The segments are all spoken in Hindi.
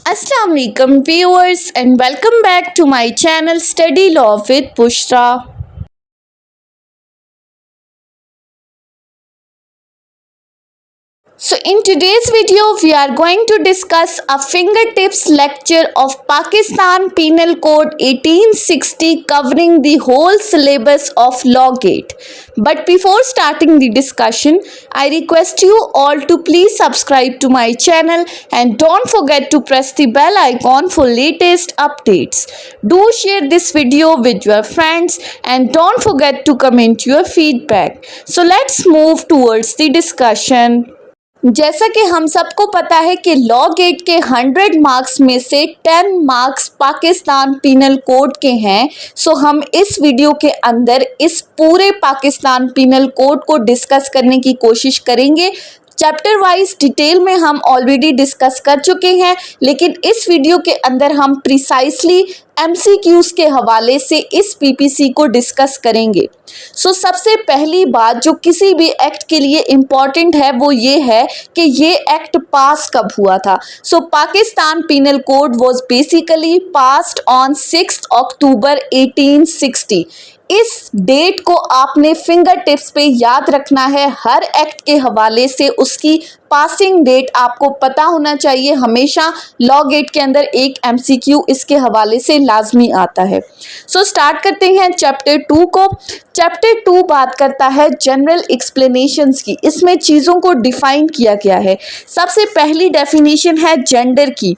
Assalamu alaikum viewers and welcome back to my channel Study Law with Bushra. So in today's video we are going to discuss a fingertips lecture of Pakistan Penal Code 1860 covering the whole syllabus of Lawgate. But before starting the discussion, I request you all to please subscribe to my channel and don't forget to press the bell icon for latest updates. Do share this video with your friends and don't forget to comment your feedback. So let's move towards the discussion. जैसा कि हम सबको पता है कि लॉ गेट के 100 मार्क्स में से 10 मार्क्स पाकिस्तान पिनल कोड के हैं। सो हम इस वीडियो के अंदर इस पूरे पाकिस्तान पिनल कोड को डिस्कस करने की कोशिश करेंगे। चैप्टर वाइज डिटेल में हम ऑलरेडी डिस्कस कर चुके हैं, लेकिन इस वीडियो के अंदर हम प्रिसाइसली MCQs के हवाले से इस PPC को डिस्कस करेंगे। सो सबसे पहली बात जो किसी भी एक्ट के लिए इम्पॉर्टेंट है वो ये है कि ये एक्ट पास कब हुआ था। So Pakistan penal code was basically passed on 6 October 1860। इस डेट को आपने फिंगर टिप्स पे याद रखना है। हर एक्ट के हवाले से उसकी पासिंग डेट आपको पता होना चाहिए। हमेशा लॉ गेट के अंदर एक MCQ इसके हवाले से लाजमी आता है। सो स्टार्ट करते हैं चैप्टर 2 को। चैप्टर 2 बात करता है जनरल एक्सप्लेनेशंस की। इसमें चीज़ों को डिफाइन किया गया है। सबसे पहली डेफिनेशन है जेंडर की,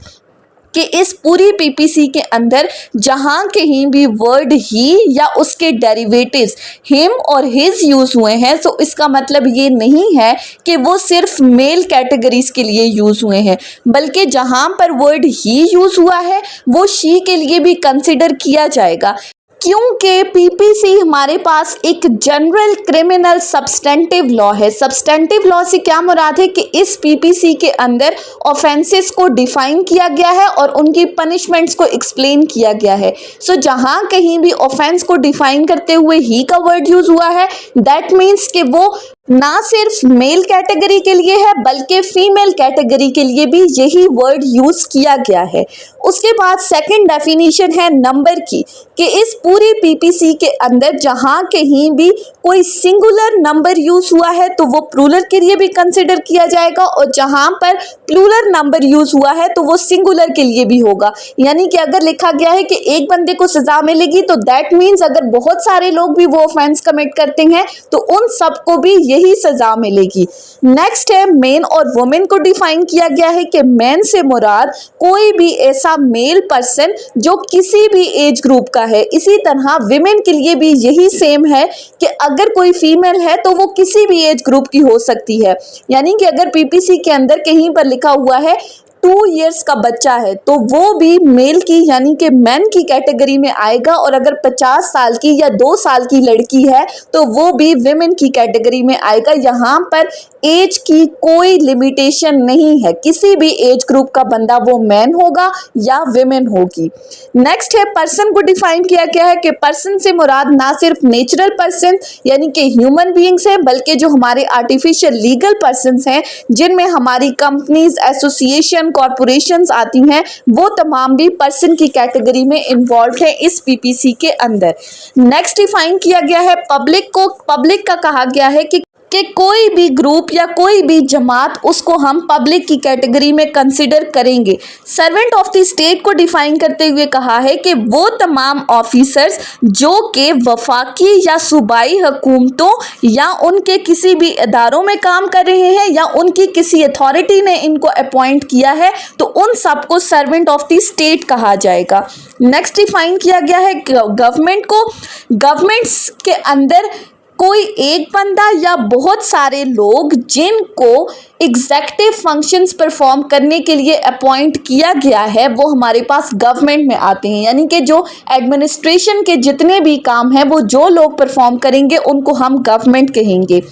कि इस पूरी PPC के अंदर जहाँ कहीं भी वर्ड ही या उसके डेरिवेटिव्स हिम और हिज यूज़ हुए हैं, तो इसका मतलब ये नहीं है कि वो सिर्फ मेल कैटेगरीज के लिए यूज़ हुए हैं, बल्कि जहाँ पर वर्ड ही यूज़ हुआ है वो शी के लिए भी कंसिडर किया जाएगा। क्योंकि PPC हमारे पास एक जनरल क्रिमिनल सब्सटेंटिव लॉ है। सब्सटेंटिव लॉ से क्या मुराद है कि इस PPC के अंदर ऑफेंसेस को डिफाइन किया गया है और उनकी पनिशमेंट्स को एक्सप्लेन किया गया है। सो जहाँ कहीं भी ऑफेंस को डिफाइन करते हुए ही का वर्ड यूज हुआ है, दैट मीन्स कि वो ना सिर्फ मेल कैटेगरी के लिए है बल्कि फीमेल कैटेगरी के लिए भी यही वर्ड यूज किया गया है। उसके बाद सेकंड डेफिनेशन है नंबर की, कि इस पूरी PPC के अंदर जहाँ कहीं भी कोई सिंगुलर नंबर यूज हुआ है तो वो प्लूरल के लिए भी कंसिडर किया जाएगा, और जहाँ पर प्लूरल नंबर यूज हुआ है तो वो सिंगुलर के लिए भी होगा। यानी कि अगर लिखा गया है कि एक बंदे को सजा मिलेगी तो दैट मीन्स अगर बहुत सारे लोग भी वो ऑफेंस कमिट करते हैं तो उन सबको भी यही सजा मिलेगी। नेक्स्ट है मेन और वुमेन को डिफाइन किया गया है कि मैन से मुराद कोई भी ऐसा मेल पर्सन जो किसी भी एज ग्रुप का है। इसी तरह विमेन के लिए भी यही सेम है कि अगर कोई फीमेल है तो वो किसी भी एज ग्रुप की हो सकती है। यानी कि अगर PPC के अंदर कहीं पर लिखा हुआ है 2 इयर्स का बच्चा है तो वो भी मेल की यानी कि मैन की कैटेगरी में आएगा, और अगर 50 साल की या 2 साल की लड़की है तो वो भी विमेन की कैटेगरी में आएगा। यहाँ पर एज की कोई लिमिटेशन नहीं है, किसी भी एज ग्रुप का बंदा वो मैन होगा या विमेन होगी। नेक्स्ट है पर्सन को डिफाइन किया गया है कि पर्सन से मुराद ना सिर्फ नेचुरल पर्सन यानी कि ह्यूमन बीइंग्स हैं, बल्कि जो हमारे आर्टिफिशियल लीगल पर्सन्स हैं जिनमें हमारी कंपनीज, एसोसिएशन, कॉरपोरेशंस आती हैं, वो तमाम भी पर्सन की कैटेगरी में इन्वॉल्व है इस PPC के अंदर। नेक्स्ट डिफाइन किया गया है पब्लिक को। पब्लिक का कहा गया है कि कोई भी ग्रुप या कोई भी जमात उसको हम पब्लिक की कैटेगरी में कंसिडर करेंगे। सर्वेंट ऑफ द स्टेट को डिफाइन करते हुए कहा है कि वो तमाम ऑफिसर्स जो कि वफाकी या सूबाई हुकूमतों या उनके किसी भी इदारों में काम कर रहे हैं या उनकी किसी अथॉरिटी ने इनको अपॉइंट किया है, तो उन सबको सर्वेंट ऑफ द स्टेट कहा जाएगा। नेक्स्ट डिफाइन किया गया है गवर्नमेंट को। गवर्नमेंट्स के अंदर कोई एक बंदा या बहुत सारे लोग जिनको एग्जेक्टिव फंक्शंस परफॉर्म करने के लिए अपॉइंट किया गया है वो हमारे पास गवर्नमेंट में आते हैं। यानी कि जो एडमिनिस्ट्रेशन के जितने भी काम हैं वो जो लोग परफॉर्म करेंगे उनको हम गवर्नमेंट कहेंगे।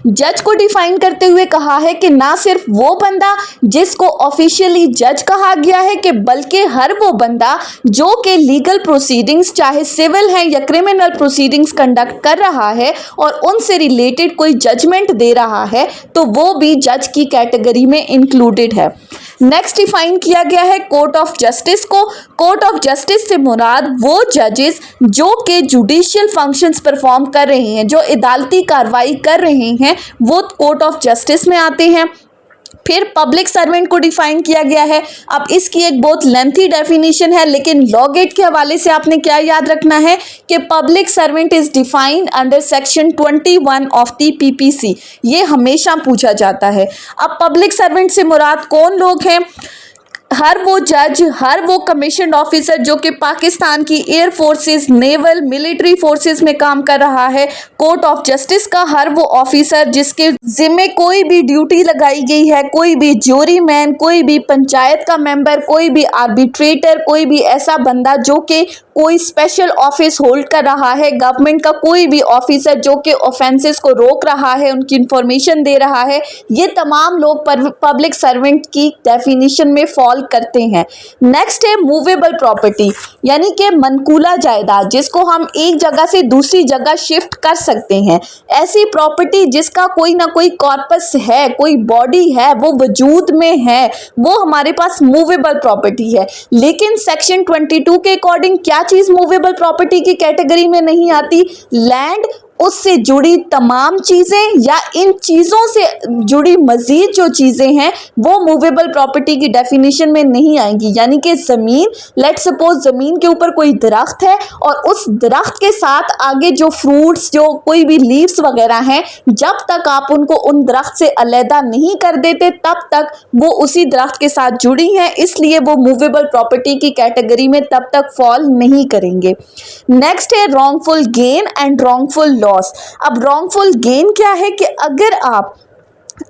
जज को डिफाइन करते हुए कहा है कि ना सिर्फ वो बंदा जिसको ऑफिशियली जज कहा गया है कि बल्कि हर वो बंदा जो कि लीगल प्रोसीडिंग्स चाहे सिविल हैं या क्रिमिनल प्रोसीडिंग्स कंडक्ट कर रहा है और उनसे रिलेटेड कोई जजमेंट दे रहा है तो वो भी जज की कैटेगरी में इंक्लूडेड है। नेक्स्ट डिफाइन किया गया है कोर्ट ऑफ जस्टिस को। कोर्ट ऑफ जस्टिस से मुराद वो जजेस जो कि जुडिशियल फंक्शंस परफॉर्म कर रहे हैं, जो अदालती कार्रवाई कर रहे हैं, वो कोर्ट ऑफ जस्टिस में आते हैं। फिर पब्लिक सर्वेंट को डिफाइन किया गया है। अब इसकी एक बहुत लेंथी डेफिनेशन है, लेकिन लॉ गेट के हवाले से आपने क्या याद रखना है कि public servant is defined under section 21 of the PPC. ये हमेशा पूछा जाता है। अब पब्लिक सर्वेंट से मुराद कौन लोग हैं? हर वो जज, हर वो कमीशन ऑफिसर जो कि पाकिस्तान की air forces, naval, military forces में काम कर रहा है। कोर्ट ऑफ जस्टिस का हर वो ऑफिसर जिसके जिम्मे कोई भी ड्यूटी लगाई गई है, कोई भी ज्यूरी मैन, कोई भी पंचायत का मेंबर, कोई भी आर्बिट्रेटर, कोई भी ऐसा बंदा जो कि कोई स्पेशल ऑफिस होल्ड कर रहा है, गवर्नमेंट का कोई भी ऑफिसर जो कि ऑफेंसेस को रोक रहा है, उनकी इंफॉर्मेशन दे रहा है, ये तमाम लोग पब्लिक सर्वेंट की डेफिनेशन में फॉल करते हैं। नेक्स्ट है मूवेबल प्रॉपर्टी, यानी कि मनकूला जायदाद, जिसको हम एक जगह से दूसरी जगह शिफ्ट कर सकते हैं। ऐसी प्रॉपर्टी जिसका कोई ना कोई कॉर्पस है, कोई बॉडी है, वो वजूद में है, वो हमारे पास मूवेबल प्रॉपर्टी है। लेकिन सेक्शन 22 के अकॉर्डिंग क्या चीज मूवेबल प्रॉपर्टी की कैटेगरी में नहीं आती? लैंड, उससे जुड़ी तमाम चीज़ें या इन चीज़ों से जुड़ी मज़ीद जो चीज़ें हैं वो मूवेबल प्रॉपर्टी की डेफिनेशन में नहीं आएंगी। यानी कि ज़मीन, लेट्स सपोज ज़मीन के ऊपर कोई दरख्त है और उस दरख्त के साथ आगे जो फ्रूट्स, जो कोई भी लीव्स वगैरह हैं, जब तक आप उनको उन दरख्त से अलहदा नहीं कर देते तब तक वो उसी दरख्त के साथ जुड़ी हैं, इसलिए वो मूवेबल प्रॉपर्टी की कैटेगरी में तब तक फॉल नहीं करेंगे। नेक्स्ट है wrongful gain and wrongful loss. अब रॉन्गफुल गेन क्या है कि अगर आप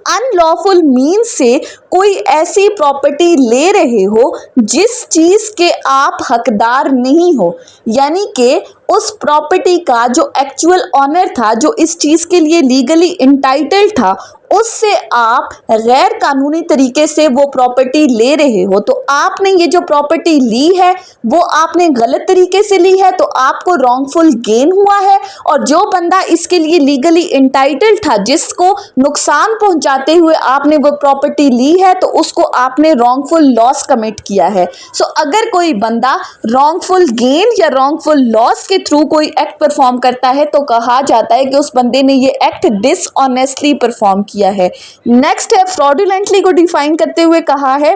अनलॉफुल मीन्स से कोई ऐसी प्रॉपर्टी ले रहे हो जिस चीज़ के आप हकदार नहीं हो, यानी कि उस प्रॉपर्टी का जो एक्चुअल ऑनर था, जो इस चीज़ के लिए लीगली इंटाइटल्ड था, उससे आप गैर कानूनी तरीके से वो प्रॉपर्टी ले रहे हो, तो आपने ये जो प्रॉपर्टी ली है वो आपने गलत तरीके से ली है, तो आपको रॉन्गफुल गेन हुआ है। और जो बंदा इसके लिए लीगली इंटाइटल्ड था, जिसको नुकसान पहुंचाते हुए आपने वो प्रॉपर्टी ली है, तो उसको आपने रॉन्गफुल लॉस कमिट किया है। सो अगर कोई बंदा रॉन्गफुल गेन या रॉन्गफुल लॉस के थ्रू कोई एक्ट परफॉर्म करता है तो कहा जाता है कि उस बंदे ने ये एक्ट डिसऑनेस्टली परफॉर्म किया है। नेक्स्ट है फ्रॉडुलेंटली को डिफाइन करते हुए कहा है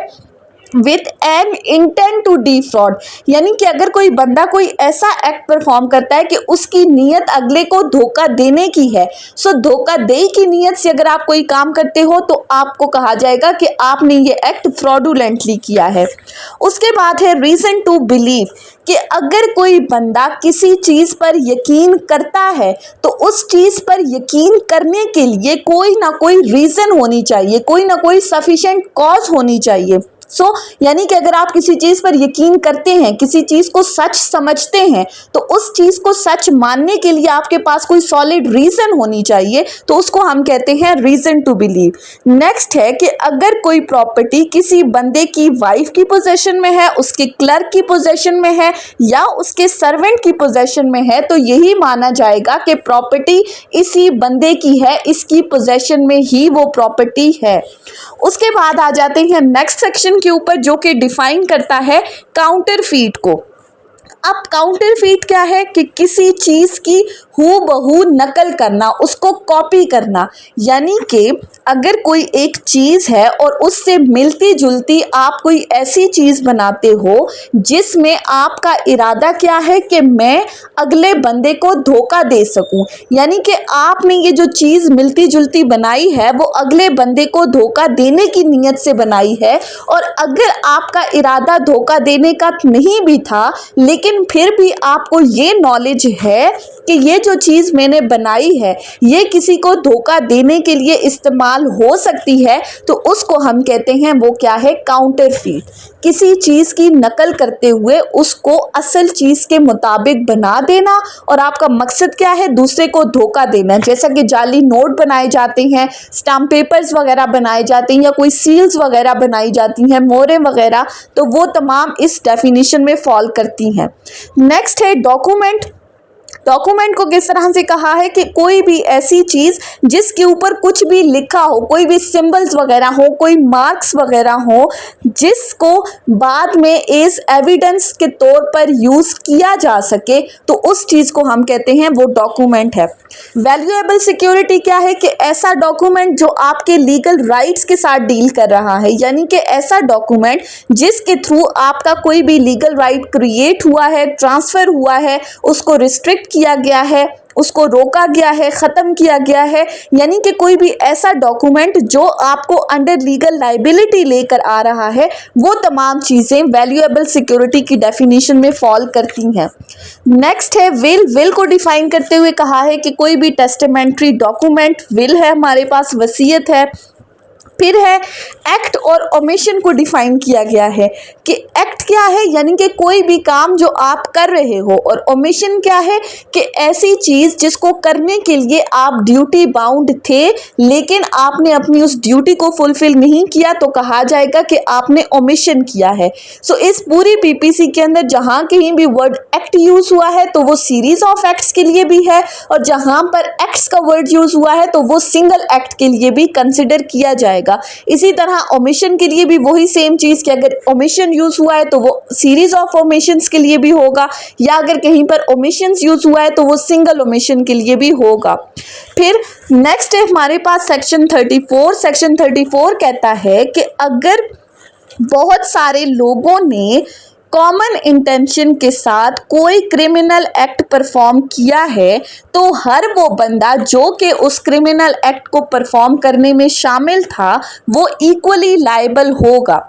with an intent to defraud, यानी कि अगर कोई बंदा कोई ऐसा एक्ट परफॉर्म करता है कि उसकी नीयत अगले को धोखा देने की है। सो धोखा दे की नीयत से अगर आप कोई काम करते हो तो आपको कहा जाएगा कि आपने ये एक्ट फ्रॉडुलेंटली किया है। उसके बाद है रीजन टू बिलीव, कि अगर कोई बंदा किसी चीज़ पर यकीन करता है तो उस चीज़ पर यकीन करने के लिए कोई ना कोई रीज़न होनी चाहिए, कोई ना कोई सफिशिएंट कॉज होनी चाहिए। यानी कि अगर आप किसी चीज़ पर यकीन करते हैं, किसी चीज़ को सच समझते हैं, तो उस चीज़ को सच मानने के लिए आपके पास कोई सॉलिड रीज़न होनी चाहिए, तो उसको हम कहते हैं रीज़न टू बिलीव। नेक्स्ट है कि अगर कोई प्रॉपर्टी किसी बंदे की वाइफ की पोजेशन में है, उसके क्लर्क की पोजेशन में है या उसके सर्वेंट की पोजेशन में है, तो यही माना जाएगा कि प्रॉपर्टी इसी बंदे की है, इसकी पोजेशन में ही वो प्रॉपर्टी है। उसके बाद आ जाते हैं नेक्स्ट सेक्शन के ऊपर, जो कि डिफाइन करता है काउंटरफीट को। अब काउंटरफीट क्या है कि किसी चीज़ की हूबहू नकल करना, उसको कॉपी करना। यानी कि अगर कोई एक चीज़ है और उससे मिलती जुलती आप कोई ऐसी चीज़ बनाते हो जिसमें आपका इरादा क्या है कि मैं अगले बंदे को धोखा दे सकूं, यानी कि आपने ये जो चीज़ मिलती जुलती बनाई है वो अगले बंदे को धोखा देने की नीयत से बनाई है। और अगर आपका इरादा धोखा देने का नहीं भी था, लेकिन फिर भी आपको ये नॉलेज है कि ये जो चीज़ मैंने बनाई है ये किसी को धोखा देने के लिए इस्तेमाल हो सकती है, तो उसको हम कहते हैं वो क्या है, काउंटरफीट। किसी चीज़ की नकल करते हुए उसको असल चीज़ के मुताबिक बना देना, और आपका मकसद क्या है, दूसरे को धोखा देना। जैसा कि जाली नोट बनाए जाते हैं, स्टाम्प पेपर्स वगैरह बनाए जाते हैं, या कोई सील्स वगैरह बनाई जाती हैं, मोहरें वगैरह, तो वो तमाम इस डेफिनेशन में फॉल करती हैं। नेक्स्ट है डॉक्यूमेंट डॉक्यूमेंट को किस तरह से कहा है कि कोई भी ऐसी चीज जिसके ऊपर कुछ भी लिखा हो, कोई भी सिंबल्स वगैरह हो, कोई मार्क्स वगैरह हो, जिसको बाद में एज एविडेंस के तौर पर यूज किया जा सके, तो उस चीज को हम कहते हैं वो डॉक्यूमेंट है। वैल्यूएबल सिक्योरिटी क्या है कि ऐसा डॉक्यूमेंट जो आपके लीगल राइट्स के साथ डील कर रहा है, यानी कि ऐसा डॉक्यूमेंट जिसके थ्रू आपका कोई भी लीगल राइट क्रिएट हुआ है, ट्रांसफर हुआ है, उसको रिस्ट्रिक्ट किया गया है, उसको रोका गया है, खत्म किया गया है, यानी कि कोई भी ऐसा डॉक्यूमेंट जो आपको अंडर लीगल लाइबिलिटी लेकर आ रहा है, वो तमाम चीजें वैल्यूएबल सिक्योरिटी की डेफिनेशन में फॉल करती हैं। नेक्स्ट है विल। विल को डिफाइन करते हुए कहा है कि कोई भी टेस्टामेंट्री डॉक्यूमेंट, विल है हमारे पास, वसीयत है। फिर है एक्ट और ओमिशन को डिफाइन किया गया है कि एक्ट क्या है, यानी कि कोई भी काम जो आप कर रहे हो, और ओमिशन क्या है कि ऐसी चीज जिसको करने के लिए आप ड्यूटी बाउंड थे लेकिन आपने अपनी उस ड्यूटी को फुलफिल नहीं किया, तो कहा जाएगा कि आपने ओमिशन किया है। सो इस पूरी पीपीसी के अंदर जहां कहीं भी वर्ड एक्ट यूज हुआ है तो वो सीरीज ऑफ एक्ट्स के लिए भी है, और जहां पर एक्ट्स का वर्ड यूज हुआ है तो वो सिंगल एक्ट के लिए भी कंसिडर किया जाएगा। इसी तरह ओमिशन के लिए भी वही सेम चीज कि अगर ओमिशन यूज हुआ है तो वो सीरीज ऑफ ओमिशंस के लिए भी होगा, या अगर कहीं पर ओमिशंस यूज हुआ है तो वो सिंगल ओमिशन के लिए भी होगा। फिर नेक्स्ट है हमारे पास सेक्शन 34। सेक्शन 34 कहता है कि अगर बहुत सारे लोगों ने कॉमन इंटेंशन के साथ कोई क्रिमिनल एक्ट परफॉर्म किया है, तो हर वो बंदा जो कि उस क्रिमिनल एक्ट को परफॉर्म करने में शामिल था वो इक्वली लायबल होगा।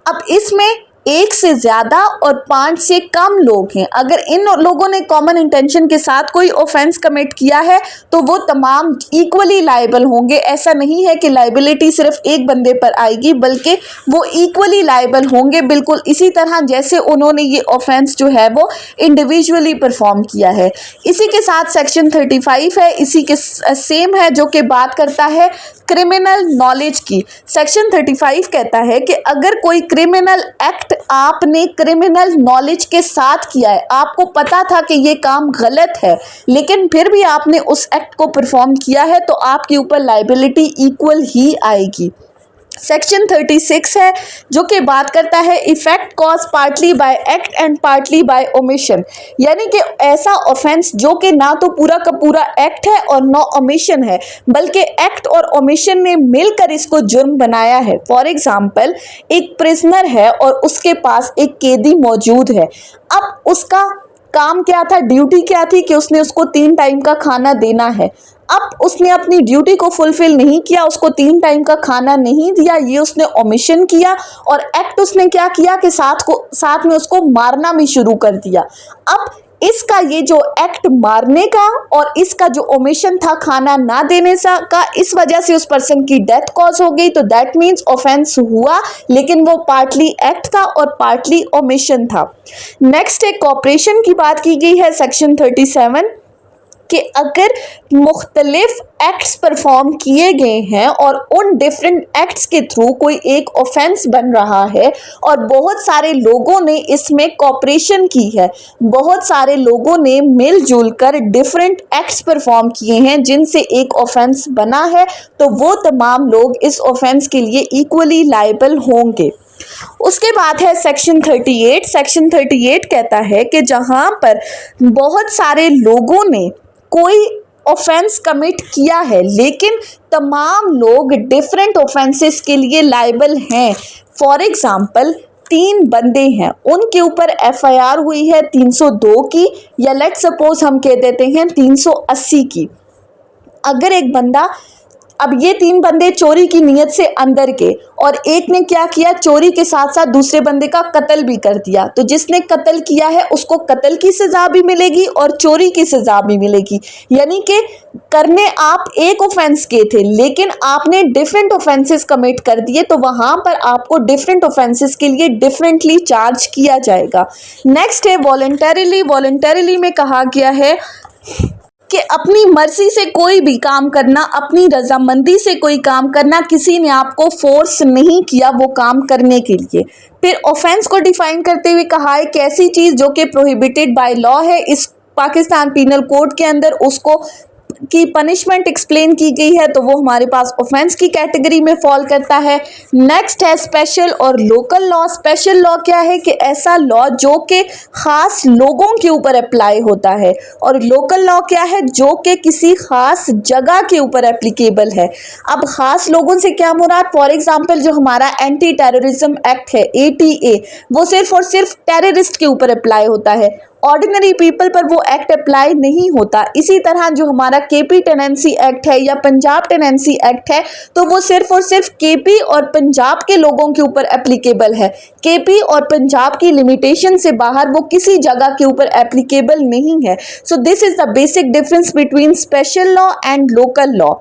अब इसमें एक से ज्यादा और 5 से कम लोग हैं, अगर इन लोगों ने कॉमन इंटेंशन के साथ कोई ऑफेंस कमिट किया है तो वो तमाम इक्वली लायबल होंगे। ऐसा नहीं है कि लायबिलिटी सिर्फ एक बंदे पर आएगी, बल्कि वो इक्वली लायबल होंगे, बिल्कुल इसी तरह जैसे उन्होंने ये ऑफेंस जो है वो इंडिविजुअली परफॉर्म किया है। इसी के साथ सेक्शन 35 है, इसी के सेम है, जो कि बात करता है क्रिमिनल नॉलेज की। सेक्शन 35 कहता है कि अगर कोई क्रिमिनल एक्ट आपने क्रिमिनल नॉलेज के साथ किया है, आपको पता था कि ये काम गलत है लेकिन फिर भी आपने उस एक्ट को परफॉर्म किया है, तो आपके ऊपर लायबिलिटी इक्वल ही आएगी। सेक्शन 36 है जो कि बात करता है effect cause partly bye act and partly bye omission, यानी कि ऐसा ऑफेंस जो कि ना तो पूरा का पूरा एक्ट है और ना ओमिशन है, बल्कि एक्ट और ओमिशन ने मिलकर इसको जुर्म बनाया है। फॉर एग्जाम्पल, एक प्रिजनर है और उसके पास एक कैदी मौजूद है। अब उसका काम क्या था, ड्यूटी क्या थी कि उसने उसको 3 टाइम का खाना देना है। अब उसने अपनी ड्यूटी को फुलफिल नहीं किया, उसको 3 टाइम का खाना नहीं दिया, ये उसने ओमिशन किया, और एक्ट उसने क्या किया कि साथ में उसको मारना भी शुरू कर दिया। अब इसका ये जो एक्ट मारने का और इसका जो ओमिशन था खाना ना देने का, इस वजह से उस पर्सन की डेथ कॉज हो गई, तो दैट मीन्स ऑफेंस हुआ लेकिन वो पार्टली एक्ट था और पार्टली ओमिशन था। नेक्स्ट है कॉपरेशन की बात की गई है सेक्शन 37 कि अगर मुख्तलिफ एक्ट्स परफॉर्म किए गए हैं और उन डिफरेंट एक्ट्स के थ्रू कोई एक ऑफेंस बन रहा है और बहुत सारे लोगों ने इसमें कॉपरेशन की है, बहुत सारे लोगों ने मिलजुल कर डिफरेंट एक्ट्स परफॉर्म किए हैं जिनसे एक ऑफेंस बना है, तो वो तमाम लोग इस ऑफेंस के लिए इक्वली लायबल होंगे। उसके बाद है सेक्शन 38। सेक्शन 38 कहता है कि जहां पर बहुत सारे लोगों ने कोई ऑफेंस कमिट किया है लेकिन तमाम लोग डिफरेंट ऑफेंसेस के लिए लायबल हैं। फॉर एग्जाम्पल, 3 बंदे हैं, उनके ऊपर एफआईआर हुई है 302 की, या लेट सपोज हम कह देते हैं 380 की। अगर एक बंदा, अब ये 3 बंदे चोरी की नीयत से अंदर के, और एक ने क्या किया, चोरी के साथ साथ दूसरे बंदे का कत्ल भी कर दिया, तो जिसने कत्ल किया है उसको कत्ल की सजा भी मिलेगी और चोरी की सजा भी मिलेगी। यानी कि करने आप एक ऑफेंस के थे लेकिन आपने डिफरेंट ऑफेंसेस कमिट कर दिए, तो वहां पर आपको डिफरेंट ऑफेंसेस के लिए डिफरेंटली चार्ज किया जाएगा। नेक्स्ट है वॉलंटरीली। वॉलंटरीली में कहा गया है कि अपनी मर्जी से कोई भी काम करना, अपनी रजामंदी से कोई काम करना, किसी ने आपको फोर्स नहीं किया वो काम करने के लिए। फिर ऑफेंस को डिफाइन करते हुए कहा है कि ऐसी चीज जो कि प्रोहिबिटेड बाय लॉ है, इस पाकिस्तान पीनल कोड के अंदर उसको की पनिशमेंट एक्सप्लेन की गई है, तो वो हमारे पास ऑफेंस की कैटेगरी में फॉल करता है। नेक्स्ट है स्पेशल और लोकल लॉ। स्पेशल लॉ क्या है कि ऐसा लॉ जो कि खास लोगों के ऊपर अप्लाई होता है, और लोकल लॉ क्या है जो कि किसी खास जगह के ऊपर एप्लीकेबल है। अब खास लोगों से क्या मुराद, फॉर एग्जांपल जो हमारा एंटी टेररिज्म एक्ट है ATA, वो सिर्फ और सिर्फ टेररिस्ट के ऊपर अप्लाई होता है, ऑर्डिनरी पीपल पर वो एक्ट अप्लाई नहीं होता। इसी तरह जो हमारा KP टेनेंसी एक्ट है या पंजाब टेनेंसी एक्ट है, तो वो सिर्फ और सिर्फ KP और पंजाब के लोगों के ऊपर एप्लीकेबल है। KP और पंजाब की लिमिटेशन से बाहर वो किसी जगह के ऊपर एप्लीकेबल नहीं है। So this is the basic difference between special law and local law.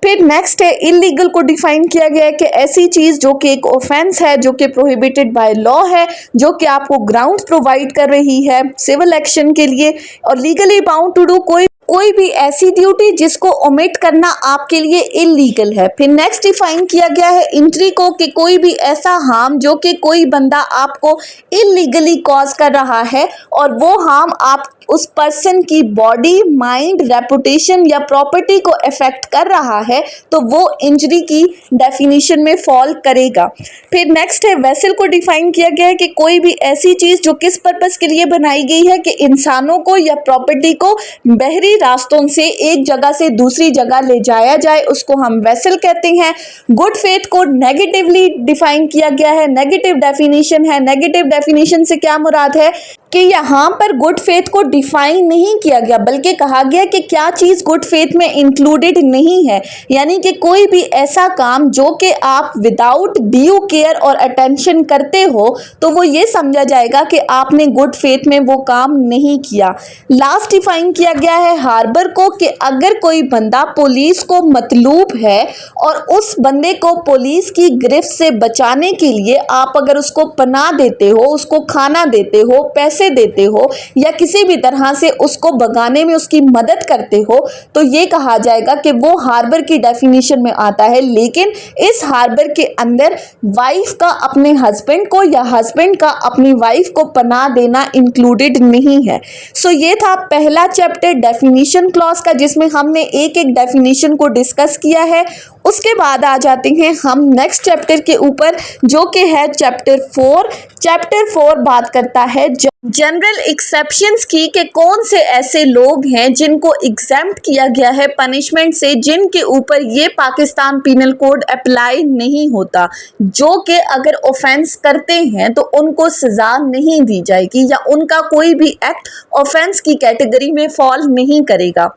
फिर नेक्स्ट है इलीगल को डिफाइन किया गया है कि ऐसी चीज जो कि एक ऑफेंस है, जो कि प्रोहिबिटेड बाय लॉ है, जो कि आपको ग्राउंड प्रोवाइड कर रही है सिविल एक्शन के लिए, और लीगली बाउंड टू डू कोई भी ऐसी ड्यूटी जिसको ओमिट करना आपके लिए इलीगल है। फिर नेक्स्ट डिफाइन किया गया है इंट्री को कि कोई भी ऐसा हार्म जो कि कोई बंदा आपको इलीगली कॉज कर रहा है, और वो हार्म आप उस पर्सन की बॉडी, माइंड, रेपुटेशन या प्रॉपर्टी को अफेक्ट कर रहा है, तो वो इंजरी की डेफिनेशन में फॉल करेगा। फिर नेक्स्ट है वेसल को डिफाइन किया गया है कि कोई भी ऐसी चीज जो किस पर्पस के लिए बनाई गई है कि इंसानों को या प्रॉपर्टी को बहरी रास्तों से एक जगह से दूसरी जगह ले जाया जाए, उसको हम वेसल कहते हैं। गुड फेथ को नेगेटिवली डिफाइन किया गया है, नेगेटिव डेफिनेशन है। नेगेटिव डेफिनेशन से क्या मुराद है कि यहाँ पर गुड फेथ को डिफाइन नहीं किया गया, बल्कि कहा गया कि क्या चीज़ गुड फेथ में इंक्लूडेड नहीं है, यानी कि कोई भी ऐसा काम जो कि आप विदाउट ड्यू केयर और अटेंशन करते हो, तो वो ये समझा जाएगा कि आपने गुड फेथ में वो काम नहीं किया। लास्ट डिफाइन किया गया है हार्बर को कि अगर कोई बंदा पुलिस को मतलूब है और उस बंदे को पुलिस की गिरफ्त से बचाने के लिए आप अगर उसको पनाह देते हो, उसको खाना देते हो, पैसे देते हो, या किसी भी तरह से उसको भगाने में उसकी मदद करते हो, तो ये कहा जाएगा कि वो हार्बर की डेफिनेशन में आता है। लेकिन इस हार्बर के अंदर वाइफ का अपने हस्बैंड को या हस्बैंड का अपनी वाइफ को पनाह देना इंक्लूडेड नहीं है। सो ये था पहला चैप्टर डेफिनेशन क्लॉज का, जिसमें हमने एक एक डेफिनेशन को डिस्कस किया है। उसके बाद आ जाते हैं हम नेक्स्ट चैप्टर के ऊपर, जो कि है चैप्टर 4। चैप्टर 4 बात करता है जनरल एक्सेप्शंस की, कि कौन से ऐसे लोग हैं जिनको एग्जेम्प्ट किया गया है पनिशमेंट से, जिनके ऊपर ये पाकिस्तान पीनल कोड अप्लाई नहीं होता, जो कि अगर ऑफेंस करते हैं तो उनको सजा नहीं दी जाएगी या उनका कोई भी एक्ट ऑफेंस की कैटेगरी में फॉल नहीं करेगा।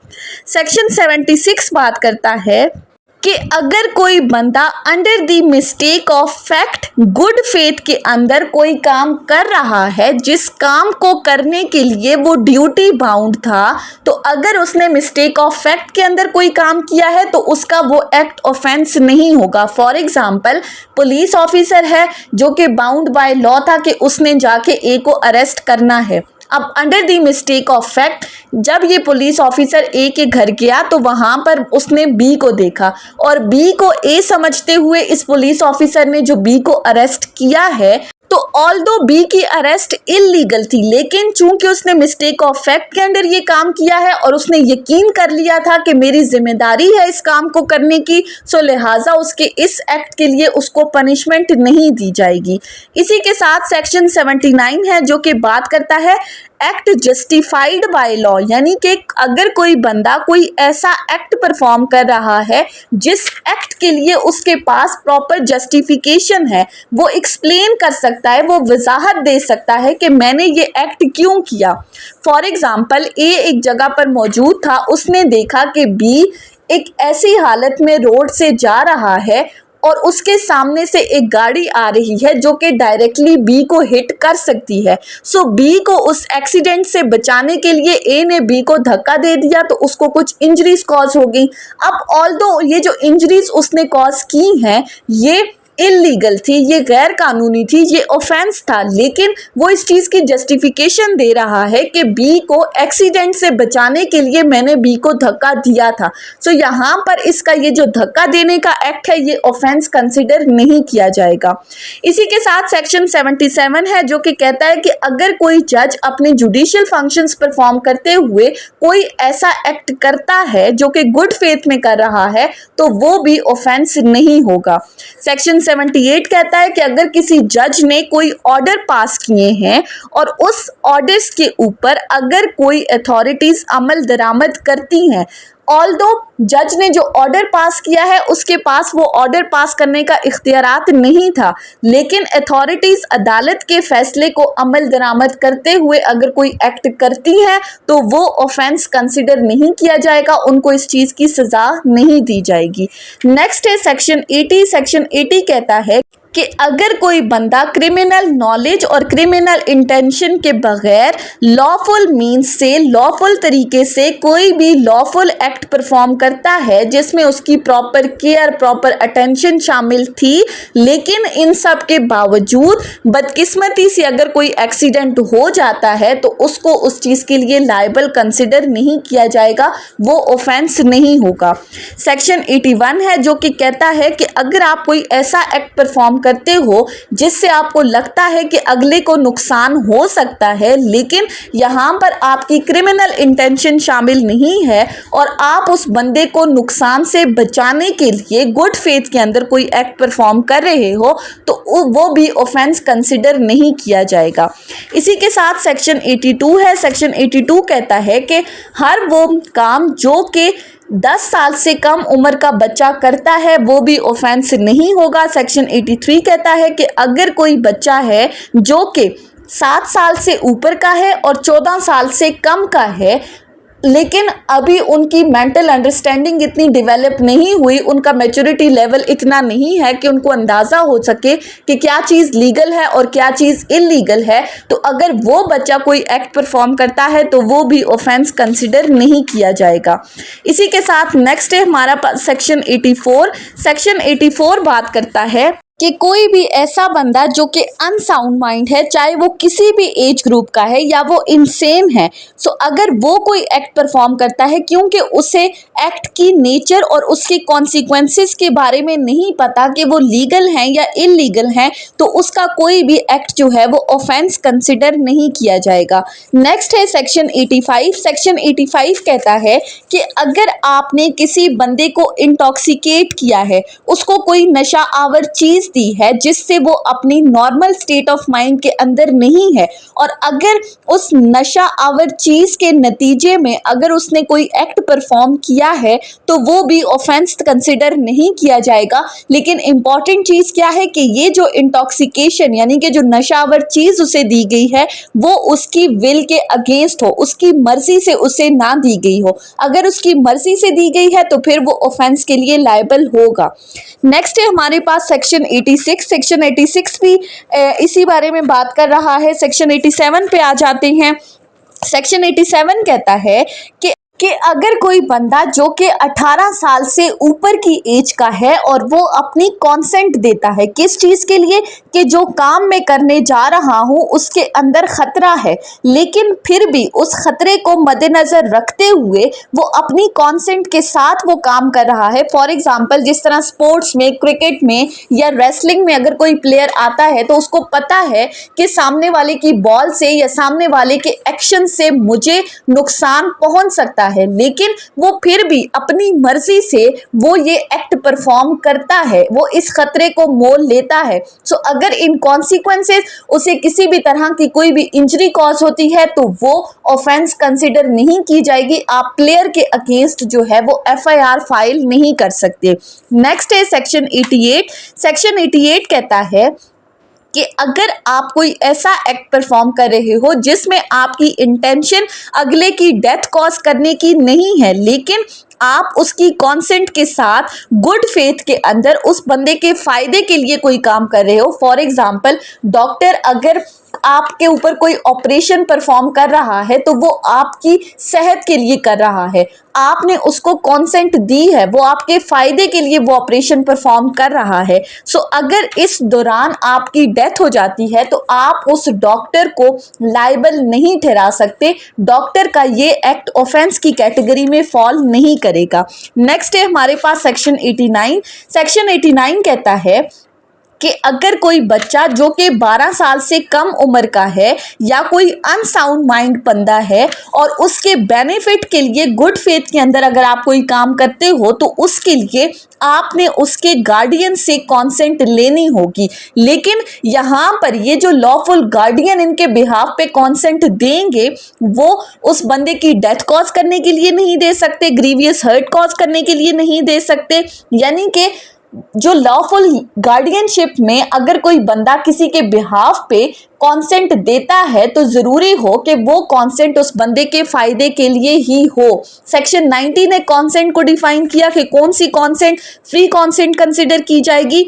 सेक्शन 76 बात करता है कि अगर कोई बंदा under the mistake of fact good faith के अंदर कोई काम कर रहा है, जिस काम को करने के लिए वो ड्यूटी बाउंड था, तो अगर उसने मिस्टेक ऑफ फैक्ट के अंदर कोई काम किया है तो उसका वो एक्ट ऑफेंस नहीं होगा। फॉर एग्जांपल पुलिस ऑफिसर है जो कि बाउंड बाय लॉ था कि उसने जाके ए को अरेस्ट करना है। अब under the mistake of fact जब ये पुलिस ऑफिसर ए के घर गया तो वहां पर उसने बी को देखा, और बी को ए समझते हुए इस पुलिस ऑफिसर ने जो बी को अरेस्ट किया है, तो ऑल्दो बी की अरेस्ट इलीगल थी, लेकिन चूंकि उसने मिस्टेक ऑफ फैक्ट के अंदर ये काम किया है और उसने यकीन कर लिया था कि मेरी जिम्मेदारी है इस काम को करने की, सो लिहाजा उसके इस एक्ट के लिए उसको पनिशमेंट नहीं दी जाएगी। इसी के साथ सेक्शन 79 है जो कि बात करता है एक्ट जस्टिफाइड बाय लॉ, यानी कि अगर कोई बंदा कोई ऐसा एक्ट परफॉर्म कर रहा है जिस एक्ट के लिए उसके पास प्रॉपर जस्टिफिकेशन है, वो एक्सप्लेन कर सकता है, वो वजाहत दे सकता है कि मैंने ये एक्ट क्यों किया। फॉर एग्जाम्पल ए एक जगह पर मौजूद था, उसने देखा कि बी एक ऐसी हालत में रोड से जा रहा है और उसके सामने से एक गाड़ी आ रही है जो कि डायरेक्टली बी को हिट कर सकती है। सो बी को उस एक्सीडेंट से बचाने के लिए ए ने बी को धक्का दे दिया, तो उसको कुछ इंजरीज कॉज हो गई। अब ऑल्दो ये जो इंजरीज उसने कॉज की हैं, ये इलीगल थी, ये गैर कानूनी थी, ये ऑफेंस था, लेकिन वो इस चीज़ की जस्टिफिकेशन दे रहा है कि बी को एक्सीडेंट से बचाने के लिए मैंने बी को धक्का दिया था। सो यहाँ पर इसका ये जो धक्का देने का एक्ट है ये ऑफेंस कंसिडर नहीं किया जाएगा। इसी के साथ सेक्शन 77 है जो कि कहता है कि अगर कोई जज अपने जुडिशियल फंक्शंस परफॉर्म करते हुए कोई ऐसा एक्ट करता है जो कि गुड फेथ में कर रहा है तो वो भी ऑफेंस नहीं होगा। सेक्शन 78 कहता है कि अगर किसी जज ने कोई ऑर्डर पास किए हैं और उस ऑर्डर्स के ऊपर अगर कोई अथॉरिटीज अमल दरामद करती हैं, ऑल्दो जज ने जो ऑर्डर पास किया है उसके पास वो ऑर्डर पास करने का इख्तियारात नहीं था, लेकिन अथॉरिटीज अदालत के फैसले को अमल दरामद करते हुए अगर कोई एक्ट करती है तो वो ऑफेंस कंसिडर नहीं किया जाएगा, उनको इस चीज़ की सज़ा नहीं दी जाएगी। नेक्स्ट है सेक्शन 80। सेक्शन 80 कहता है कि अगर कोई बंदा क्रिमिनल नॉलेज और क्रिमिनल इंटेंशन के बगैर लॉफुल मीन्स से लॉफुल तरीके से कोई भी लॉफुल एक्ट परफॉर्म करता है जिसमें उसकी प्रॉपर केयर प्रॉपर अटेंशन शामिल थी, लेकिन इन सब के बावजूद बदकिस्मती से अगर कोई एक्सीडेंट हो जाता है तो उसको उस चीज़ के लिए लायबल कंसिडर नहीं किया जाएगा, वो ऑफेंस नहीं होगा। सेक्शन 81 है जो कि कहता है कि अगर आप कोई ऐसा एक्ट परफॉर्म करते हो जिससे आपको लगता है कि अगले को नुकसान हो सकता है, लेकिन यहाँ पर आपकी क्रिमिनल इंटेंशन शामिल नहीं है और आप उस बंदे को नुकसान से बचाने के लिए गुड फेथ के अंदर कोई एक्ट परफॉर्म कर रहे हो तो वो भी ऑफेंस कंसिडर नहीं किया जाएगा। इसी के साथ सेक्शन 82 है। सेक्शन 82 कहता है कि हर वो काम जो कि 10 साल से कम उम्र का बच्चा करता है वो भी ऑफेंस नहीं होगा। सेक्शन 83 कहता है कि अगर कोई बच्चा है जो कि 7 साल से ऊपर का है और 14 साल से कम का है, लेकिन अभी उनकी मेंटल अंडरस्टैंडिंग इतनी डेवलप नहीं हुई, उनका मैच्योरिटी लेवल इतना नहीं है कि उनको अंदाज़ा हो सके कि क्या चीज़ लीगल है और क्या चीज़ इलीगल है, तो अगर वो बच्चा कोई एक्ट परफॉर्म करता है तो वो भी ऑफेंस कंसिडर नहीं किया जाएगा। इसी के साथ नेक्स्ट है हमारा पास सेक्शन 84। सेक्शन 84 बात करता है कि कोई भी ऐसा बंदा जो कि अनसाउंड माइंड है, चाहे वो किसी भी एज ग्रुप का है या वो इनसेन है, सो अगर वो कोई एक्ट परफॉर्म करता है क्योंकि उसे एक्ट की नेचर और उसके कॉन्सिक्वेंसेस के बारे में नहीं पता कि वो लीगल हैं या इलीगल हैं, तो उसका कोई भी एक्ट जो है वो ऑफेंस कंसिडर नहीं किया जाएगा। नेक्स्ट है सेक्शन 85। सेक्शन 85 कहता है कि अगर आपने किसी बंदे को इंटॉक्सिकेट किया है, उसको कोई नशा आवर चीज़ दी है जिससे वो अपनी नॉर्मल स्टेट ऑफ माइंड के अंदर नहीं है, और अगर उस नशा आवर चीज के नतीजे में अगर उसने कोई एक्ट परफॉर्म किया है तो वो भी ऑफेंस कंसिडर नहीं किया जाएगा। लेकिन इंपॉर्टेंट चीज क्या है कि ये जो इंटॉक्सिकेशन यानी कि जो नशा आवर चीज उसे दी गई है वो उसकी विल के अगेंस्ट हो, उसकी मर्जी से उसे ना दी गई हो। अगर उसकी मर्जी से दी गई है तो फिर वो ऑफेंस के लिए लायबल होगा। नेक्स्ट है हमारे पास सेक्शन 86। सेक्शन 86 भी इसी बारे में बात कर रहा है। सेक्शन 87 पे आ जाते हैं। सेक्शन 87 कहता है कि अगर कोई बंदा जो कि 18 साल से ऊपर की एज का है और वो अपनी कॉन्सेंट देता है किस चीज़ के लिए कि जो काम मैं करने जा रहा हूँ उसके अंदर ख़तरा है, लेकिन फिर भी उस ख़तरे को मद्देनज़र रखते हुए वो अपनी कॉन्सेंट के साथ वो काम कर रहा है। फॉर एग्ज़ाम्पल जिस तरह स्पोर्ट्स में, क्रिकेट में या रेसलिंग में अगर कोई प्लेयर आता है तो उसको पता है कि सामने वाले की बॉल से या सामने वाले के एक्शन से मुझे नुकसान पहुँच सकता है, लेकिन वो फिर भी अपनी मर्जी से वो ये एक्ट परफॉर्म करता है, वो इस खतरे को मोल लेता है। सो अगर इन कॉन्सिक्वेंसेस उसे किसी भी तरह की कोई भी इंजरी कॉज होती है तो वो ऑफेंस कंसिडर नहीं की जाएगी। आप प्लेयर के अगेंस्ट जो है वो FIR फाइल नहीं कर सकते। नेक्स्ट है सेक्शन 88। सेक्शन 88 कहता है कि अगर आप कोई ऐसा एक्ट परफॉर्म कर रहे हो जिसमें आपकी इंटेंशन अगले की डेथ कॉज करने की नहीं है, लेकिन आप उसकी कॉन्सेंट के साथ गुड फेथ के अंदर उस बंदे के फायदे के लिए कोई काम कर रहे हो। फॉर एग्जाम्पल डॉक्टर अगर आपके ऊपर कोई ऑपरेशन परफॉर्म कर रहा है तो वो आपकी सेहत के लिए कर रहा है, आपने उसको कॉन्सेंट दी है, वो आपके फायदे के लिए वो ऑपरेशन परफॉर्म कर रहा है। सो अगर इस दौरान आपकी डेथ हो जाती है तो आप उस डॉक्टर को लायबल नहीं ठहरा सकते, डॉक्टर का ये एक्ट ऑफेंस की कैटेगरी में फॉल नहीं करेगा। नेक्स्ट है हमारे पास सेक्शन 89। सेक्शन 89 कहता है कि अगर कोई बच्चा जो कि 12 साल से कम उम्र का है या कोई अनसाउंड माइंड बंदा है और उसके बेनिफिट के लिए गुड फेथ के अंदर अगर आप कोई काम करते हो तो उसके लिए आपने उसके गार्डियन से कॉन्सेंट लेनी होगी। लेकिन यहाँ पर ये जो लॉफुल गार्डियन इनके बिहाफ पे कॉन्सेंट देंगे वो उस बंदे की डेथ कॉज करने के लिए नहीं दे सकते, ग्रीवियस हर्ट कॉज करने के लिए नहीं दे सकते। यानी कि जो लॉफुल गार्डियनशिप में अगर कोई बंदा किसी के बिहाफ पे कॉन्सेंट देता है तो जरूरी हो कि वो कॉन्सेंट उस बंदे के फायदे के लिए ही हो। सेक्शन 90 ने कॉन्सेंट को डिफाइन किया कि कौन सी कॉन्सेंट फ्री कॉन्सेंट कंसिडर की जाएगी।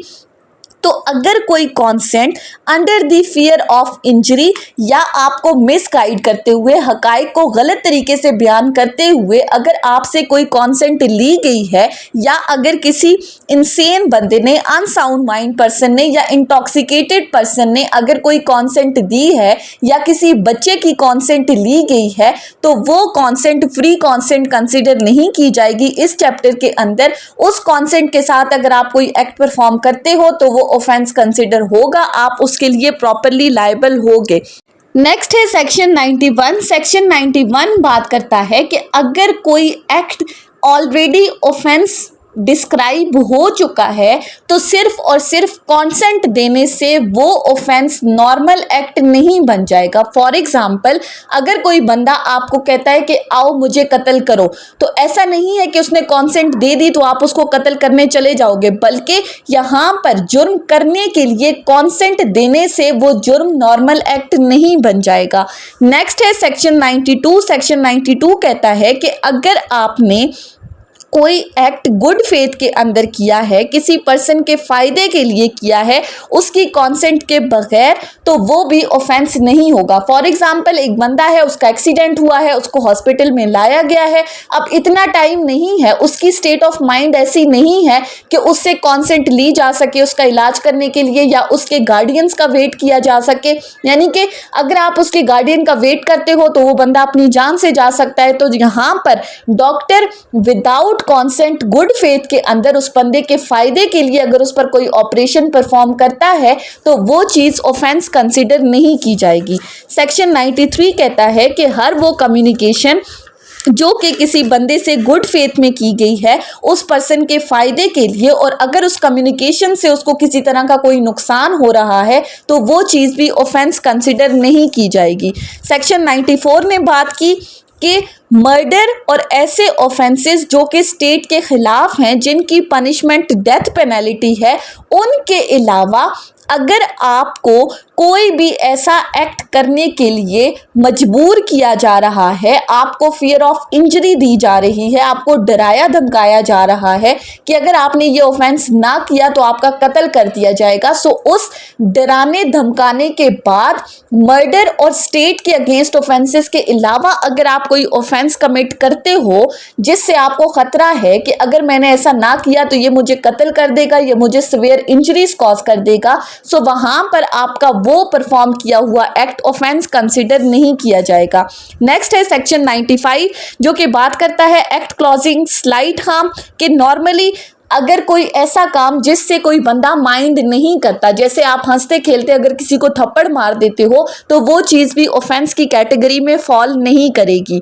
तो अगर कोई consent under the fear of injury या आपको मिसगाइड करते हुए, हकाइक को गलत तरीके से बयान करते हुए अगर आपसे कोई कॉन्सेंट ली गई है या अगर किसी इंसेन बंदे ने, अनसाउंड माइंड पर्सन ने या इंटॉक्सिकेटेड पर्सन ने अगर कोई कॉन्सेंट दी है या किसी बच्चे की कॉन्सेंट ली गई है तो वो कॉन्सेंट फ्री कॉन्सेंट कंसिडर नहीं की जाएगी इस चैप्टर के अंदर। उस कॉन्सेंट के साथ अगर आप कोई एक्ट परफॉर्म करते हो तो वो ऑफेंस कंसिडर होगा, आप उसके लिए प्रॉपरली लायबल होगे। नेक्स्ट है सेक्शन 91। सेक्शन 91 बात करता है कि अगर कोई एक्ट ऑलरेडी ऑफेंस डिस्क्राइब हो चुका है तो सिर्फ और सिर्फ कॉन्सेंट देने से वो ऑफेंस नॉर्मल एक्ट नहीं बन जाएगा। फॉर एग्जाम्पल, अगर कोई बंदा आपको कहता है कि आओ मुझे कत्ल करो, तो ऐसा नहीं है कि उसने कॉन्सेंट दे दी तो आप उसको कत्ल करने चले जाओगे, बल्कि यहाँ पर जुर्म करने के लिए कॉन्सेंट देने से वो जुर्म नॉर्मल एक्ट नहीं बन जाएगा। नेक्स्ट है सेक्शन 92। सेक्शन 92 कहता है कि अगर आपने कोई एक्ट गुड फेथ के अंदर किया है, किसी पर्सन के फायदे के लिए किया है, उसकी कॉन्सेंट के बगैर, तो वो भी ऑफेंस नहीं होगा। फॉर एग्जाम्पल, एक बंदा है, उसका एक्सीडेंट हुआ है, उसको हॉस्पिटल में लाया गया है, अब इतना टाइम नहीं है, उसकी स्टेट ऑफ माइंड ऐसी नहीं है कि उससे कॉन्सेंट ली जा सके उसका इलाज करने के लिए या उसके गार्डियंस का वेट किया जा सके। यानी कि अगर आप उसके गार्डियन का वेट करते हो तो वो बंदा अपनी जान से जा सकता है। तो यहाँ पर doctor without consent good faith के अंदर उस बंदे के फायदे के लिए अगर उस पर कोई ऑपरेशन परफॉर्म करता है तो वो चीज ऑफेंस कंसिडर नहीं की जाएगी। सेक्शन 93 कहता है कि हर वो कम्युनिकेशन जो कि किसी बंदे से गुड फेथ में की गई है उस पर्सन के फायदे के लिए, और अगर उस कम्युनिकेशन से उसको किसी तरह का कोई नुकसान हो रहा है तो वो चीज़ भी ऑफेंस कंसिडर नहीं की जाएगी। सेक्शन 94 ने बात की कि मर्डर और ऐसे ऑफेंसेस जो कि स्टेट के खिलाफ हैं, जिनकी पनिशमेंट डेथ पेनल्टी है, उनके अलावा अगर आपको कोई भी ऐसा एक्ट करने के लिए मजबूर किया जा रहा है, आपको फियर ऑफ इंजरी दी जा रही है, आपको डराया धमकाया जा रहा है कि अगर आपने ये ऑफेंस ना किया तो आपका कत्ल कर दिया जाएगा, सो उस डराने धमकाने के बाद मर्डर और स्टेट के अगेंस्ट ऑफेंसेस के अलावा अगर आप कोई ऑफेंस कमिट करते हो जिससे आपको खतरा है कि अगर मैंने ऐसा ना किया तो ये मुझे कत्ल कर देगा, ये मुझे सिवियर इंजरीज कॉज कर देगा, सो वहां पर आपका वो परफॉर्म किया हुआ एक्ट ऑफेंस कंसिडर नहीं किया जाएगा। नेक्स्ट है सेक्शन 95 जो कि बात करता है एक्ट क्लॉजिंग स्लाइट हार्म कि नॉर्मली अगर कोई ऐसा काम जिससे कोई बंदा माइंड नहीं करता, जैसे आप हंसते खेलते अगर किसी को थप्पड़ मार देते हो तो वो चीज़ भी ऑफेंस की कैटेगरी में फॉल नहीं करेगी।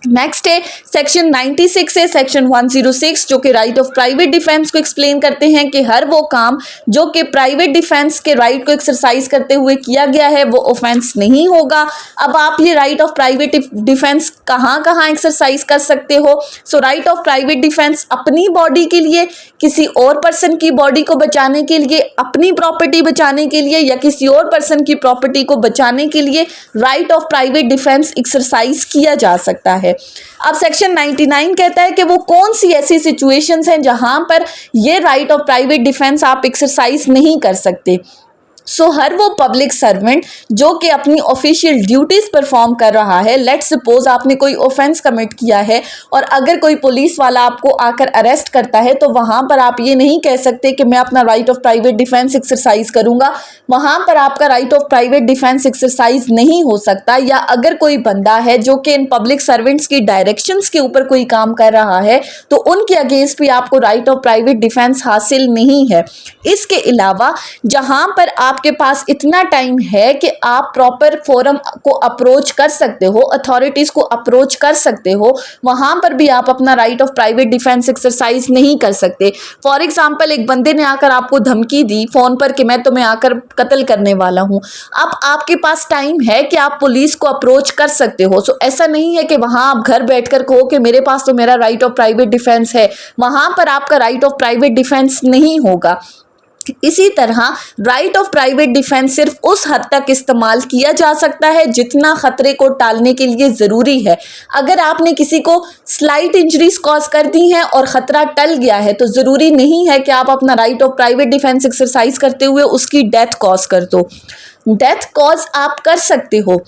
नेक्स्ट है सेक्शन 96 है सेक्शन 106 जो कि राइट ऑफ प्राइवेट डिफेंस को एक्सप्लेन करते हैं कि हर वो काम जो कि प्राइवेट डिफेंस के राइट को एक्सरसाइज करते हुए किया गया है वो ऑफेंस नहीं होगा। अब आप ये राइट ऑफ प्राइवेट डिफेंस कहाँ कहाँ एक्सरसाइज कर सकते हो? सो राइट ऑफ प्राइवेट डिफेंस अपनी बॉडी के लिए, किसी और पर्सन की बॉडी को बचाने के लिए, अपनी प्रॉपर्टी बचाने के लिए या किसी और पर्सन की प्रॉपर्टी को बचाने के लिए right of private defence exercise किया जा सकता है। अब सेक्शन 99 कहता है कि वो कौन सी ऐसी सिचुएशंस हैं जहां पर ये राइट ऑफ प्राइवेट डिफेंस आप एक्सरसाइज नहीं कर सकते। सो हर वो पब्लिक सर्वेंट जो कि अपनी ऑफिशियल ड्यूटीज परफॉर्म कर रहा है, लेट्स सपोज आपने कोई ऑफेंस कमिट किया है और अगर कोई पुलिस वाला आपको आकर अरेस्ट करता है तो वहां पर आप ये नहीं कह सकते कि मैं अपना right of private defence exercise करूंगा, वहां पर आपका right of private defence exercise नहीं हो सकता। या अगर कोई बंदा है जो कि इन पब्लिक सर्वेंट्स की डायरेक्शंस के ऊपर कोई काम कर रहा है तो उनके अगेंस्ट भी आपको राइट ऑफ प्राइवेट डिफेंस हासिल नहीं है। इसके अलावा जहां पर आपके पास इतना टाइम है कि आप प्रॉपर फोरम को अप्रोच कर सकते हो, अथॉरिटीज को अप्रोच कर सकते हो, वहां पर भी आप अपना right of private defence exercise नहीं कर सकते। फॉर एग्जांपल एक बंदे ने आकर आपको धमकी दी फोन पर कि मैं तुम्हें आकर कत्ल करने वाला हूं, अब आपके पास टाइम है कि आप पुलिस को अप्रोच कर सकते हो। सो ऐसा नहीं है कि वहां आप घर बैठकर कहो कि मेरे पास तो मेरा राइट ऑफ प्राइवेट डिफेंस है, वहां पर आपका राइट ऑफ प्राइवेट डिफेंस नहीं होगा। इसी तरह राइट ऑफ प्राइवेट डिफेंस सिर्फ उस हद तक इस्तेमाल किया जा सकता है जितना खतरे को टालने के लिए ज़रूरी है। अगर आपने किसी को स्लाइट इंजरीज कॉज कर दी हैं और ख़तरा टल गया है तो ज़रूरी नहीं है कि आप अपना right of private defence exercise करते हुए उसकी डेथ कॉज कर दो। डेथ कॉज आप कर सकते हो,